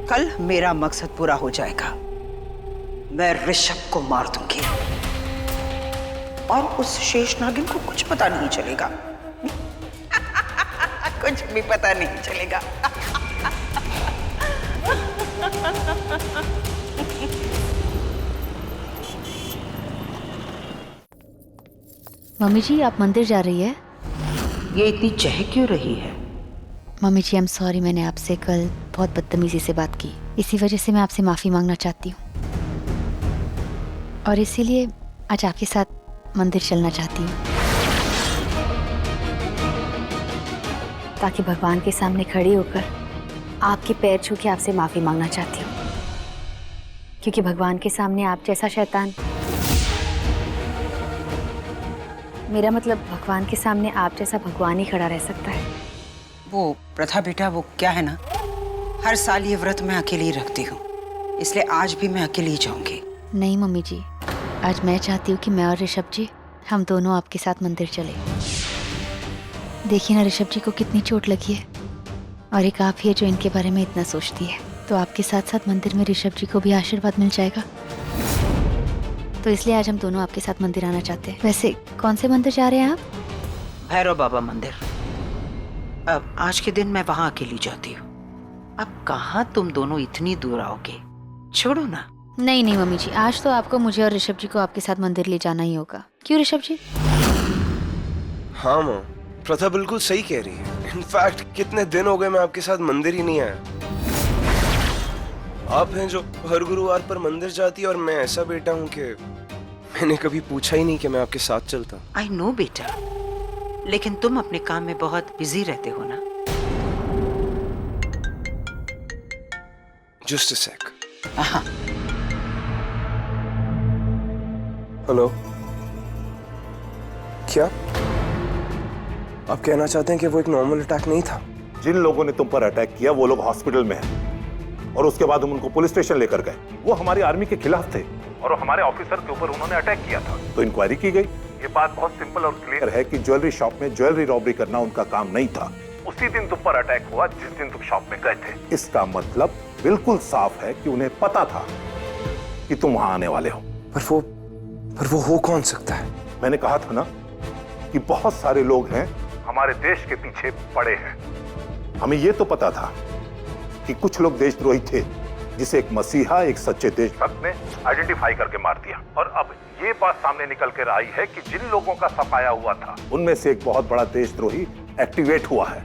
कल मेरा मकसद पूरा हो जाएगा। मैं ऋषभ को मार दूंगी और उस शेष नागिन को कुछ पता नहीं चलेगा। कुछ भी पता नहीं चलेगा। मम्मी जी, आप मंदिर जा रही है? ये इतनी चहक क्यों रही है? Mummy ji, I am sorry, मैंने आपसे कल बहुत बदतमीजी से बात की। इसी वजह से मैं आपसे माफ़ी मांगना चाहती हूँ और इसीलिए आज आपके साथ मंदिर चलना चाहती हूँ, ताकि भगवान के सामने खड़ी होकर आपके पैर छू के आपसे माफ़ी मांगना चाहती हूँ, क्योंकि भगवान के सामने आप जैसा शैतान, मेरा मतलब भगवान के सामने आप जैसा भगवान ही खड़ा रह सकता है। वो प्रथा बेटा, वो क्या है ना, हर साल ये व्रत मैं अकेली ही रखती हूँ, इसलिए आज भी मैं अकेली ही जाऊंगी। नहीं मम्मी जी, आज मैं चाहती हूँ कि मैं और ऋषभ जी हम दोनों आपके साथ मंदिर चले। देखिए ना, ऋषभ जी को कितनी चोट लगी है और एक आप ही है जो इनके बारे में इतना सोचती है, तो आपके साथ साथ मंदिर में ऋषभ जी को भी आशीर्वाद मिल जाएगा। तो इसलिए आज हम दोनों आपके साथ मंदिर आना चाहते हैं। वैसे कौन से मंदिर जा रहे हैं आप? भैरव बाबा मंदिर। अब आज के दिन मैं वहां अकेली जाती हूँ। अब कहाँ तुम दोनों इतनी दूर आओगे, छोड़ो ना। नहीं नहीं मम्मी जी, आज तो आपको मुझे और ऋषभ जी को आपके साथ मंदिर ले जाना ही होगा। क्यों ऋषभ जी? हाँ माँ, प्रथा बिल्कुल सही कह रही है। इनफैक्ट कितने दिन हो गए मैं आपके साथ मंदिर ही नहीं आया। आप हैं जो हर गुरुवार पर मंदिर जाती है और मैं ऐसा बेटा हूँ कि मैंने कभी पूछा ही नहीं कि मैं आपके साथ चलता। आई नो बेटा, लेकिन तुम अपने काम में बहुत बिजी रहते हो ना। जस्ट अ सेक। हाँ। हेलो, क्या आप कहना चाहते हैं कि वो एक नॉर्मल अटैक नहीं था? जिन लोगों ने तुम पर अटैक किया वो लोग हॉस्पिटल में हैं और उसके बाद हम उनको पुलिस स्टेशन लेकर गए। वो हमारी आर्मी के खिलाफ थे और हमारे ऑफिसर के ऊपर उन्होंने अटैक किया था, तो इंक्वायरी की गई। ये बात बहुत सिंपल और क्लियर है कि ज्वेलरी शॉप में ज्वेलरी रॉबरी करना उनका काम नहीं था। उसी दिन तुम पर अटैक हुआ जिस दिन तुम शॉप में गए थे। इसका मतलब बिल्कुल साफ है कि उन्हें पता था कि तुम वहां आने वाले हो। पर वो हो कौन सकता है? मैंने कहा था ना कि बहुत सारे लोग हैं हमारे देश के पीछे पड़े हैं। हमें यह तो पता था कि कुछ लोग देशद्रोही थे जिसे एक मसीहा, एक सच्चे देशभक्त ने आइडेंटिफाई करके मार दिया। और अब ये बात सामने निकल कर आई है कि जिन लोगों का सफाया हुआ था उनमें से एक बहुत बड़ा देशद्रोही एक्टिवेट हुआ है,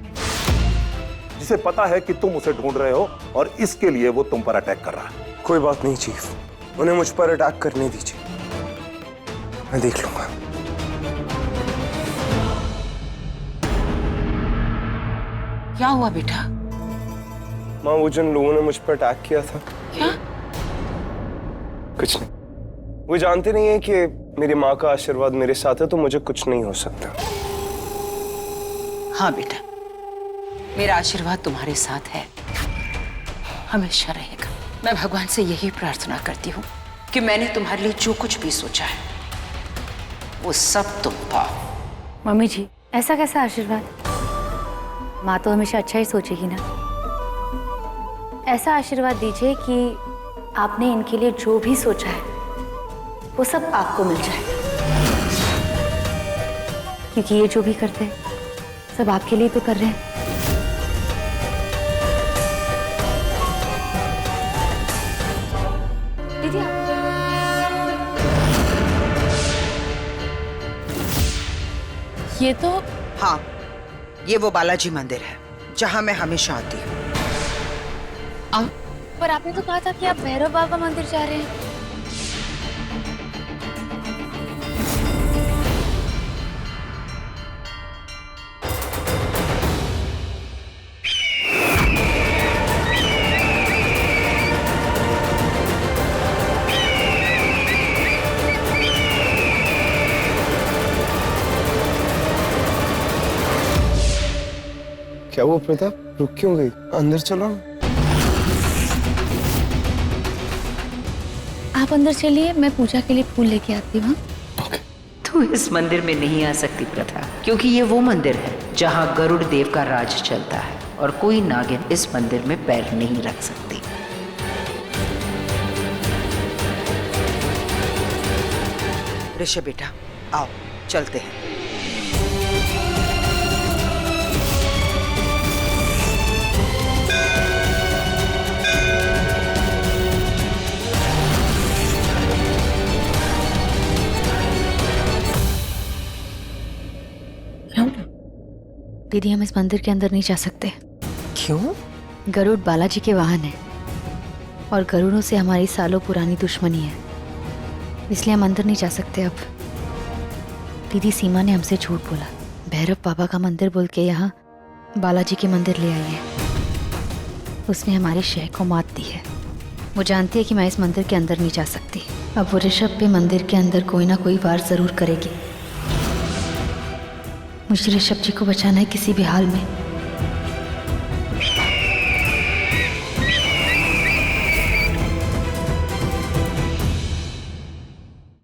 जिसे पता है कि तुम उसे ढूंढ रहे हो और इसके लिए वो तुम पर अटैक कर रहा है। कोई बात नहीं चीफ, उन्हें मुझ पर अटैक करने दीजिए, मैं देख लूंगा। क्या हुआ बेटा? माँ, वो जिन लोगों ने मुझ पर अटैक किया था। क्या? कुछ नहीं, वो जानते नहीं है कि मेरी माँ का आशीर्वाद मेरे साथ है तो मुझे कुछ नहीं हो सकता। हाँ बेटा, मेरा आशीर्वाद तुम्हारे साथ है, हमेशा रहेगा। मैं भगवान से यही प्रार्थना करती हूँ कि मैंने तुम्हारे लिए जो कुछ भी सोचा है वो सब तुम पाओ। मम्मी जी, ऐसा कैसा आशीर्वाद? माँ तो हमेशा अच्छा ही सोचेगी ना। ऐसा आशीर्वाद दीजिए कि आपने इनके लिए जो भी सोचा है वो सब आपको मिल जाए। क्योंकि ये जो भी करते हैं सब आपके लिए तो कर रहे हैं। दीदी ये तो हाँ, ये वो बालाजी मंदिर है जहाँ मैं हमेशा आती हूँ। पर आपने तो कहा था कि आप भैरव बाबा मंदिर जा रहे हैं। क्या वो प्रताप रुक क्यों गई? अंदर चलो। आप अंदर चलिए, मैं पूजा के लिए फूल लेके आती हूँ। तू इस मंदिर में नहीं आ सकती प्रथा, क्योंकि ये वो मंदिर है जहाँ गरुड़ देव का राज चलता है और कोई नागिन इस मंदिर में पैर नहीं रख सकती। ऋषभ बेटा, आओ चलते हैं। दीदी हम इस मंदिर के अंदर नहीं जा सकते। क्यों? गरुड़ बालाजी के वाहन है और गरुड़ों से हमारी सालों पुरानी दुश्मनी है, इसलिए हम अंदर नहीं जा सकते अब। दीदी सीमा ने हमसे झूठ बोला, भैरव बाबा का मंदिर बोल के यहाँ बालाजी के मंदिर ले आई है। उसने हमारे शह को मात दी है। वो जानती है कि मैं इस मंदिर के अंदर नहीं जा सकती। अब वो ऋषभ पे मंदिर के अंदर कोई ना कोई वार जरूर करेगी। मुझे ऋषभ जी को बचाना है किसी भी हाल में।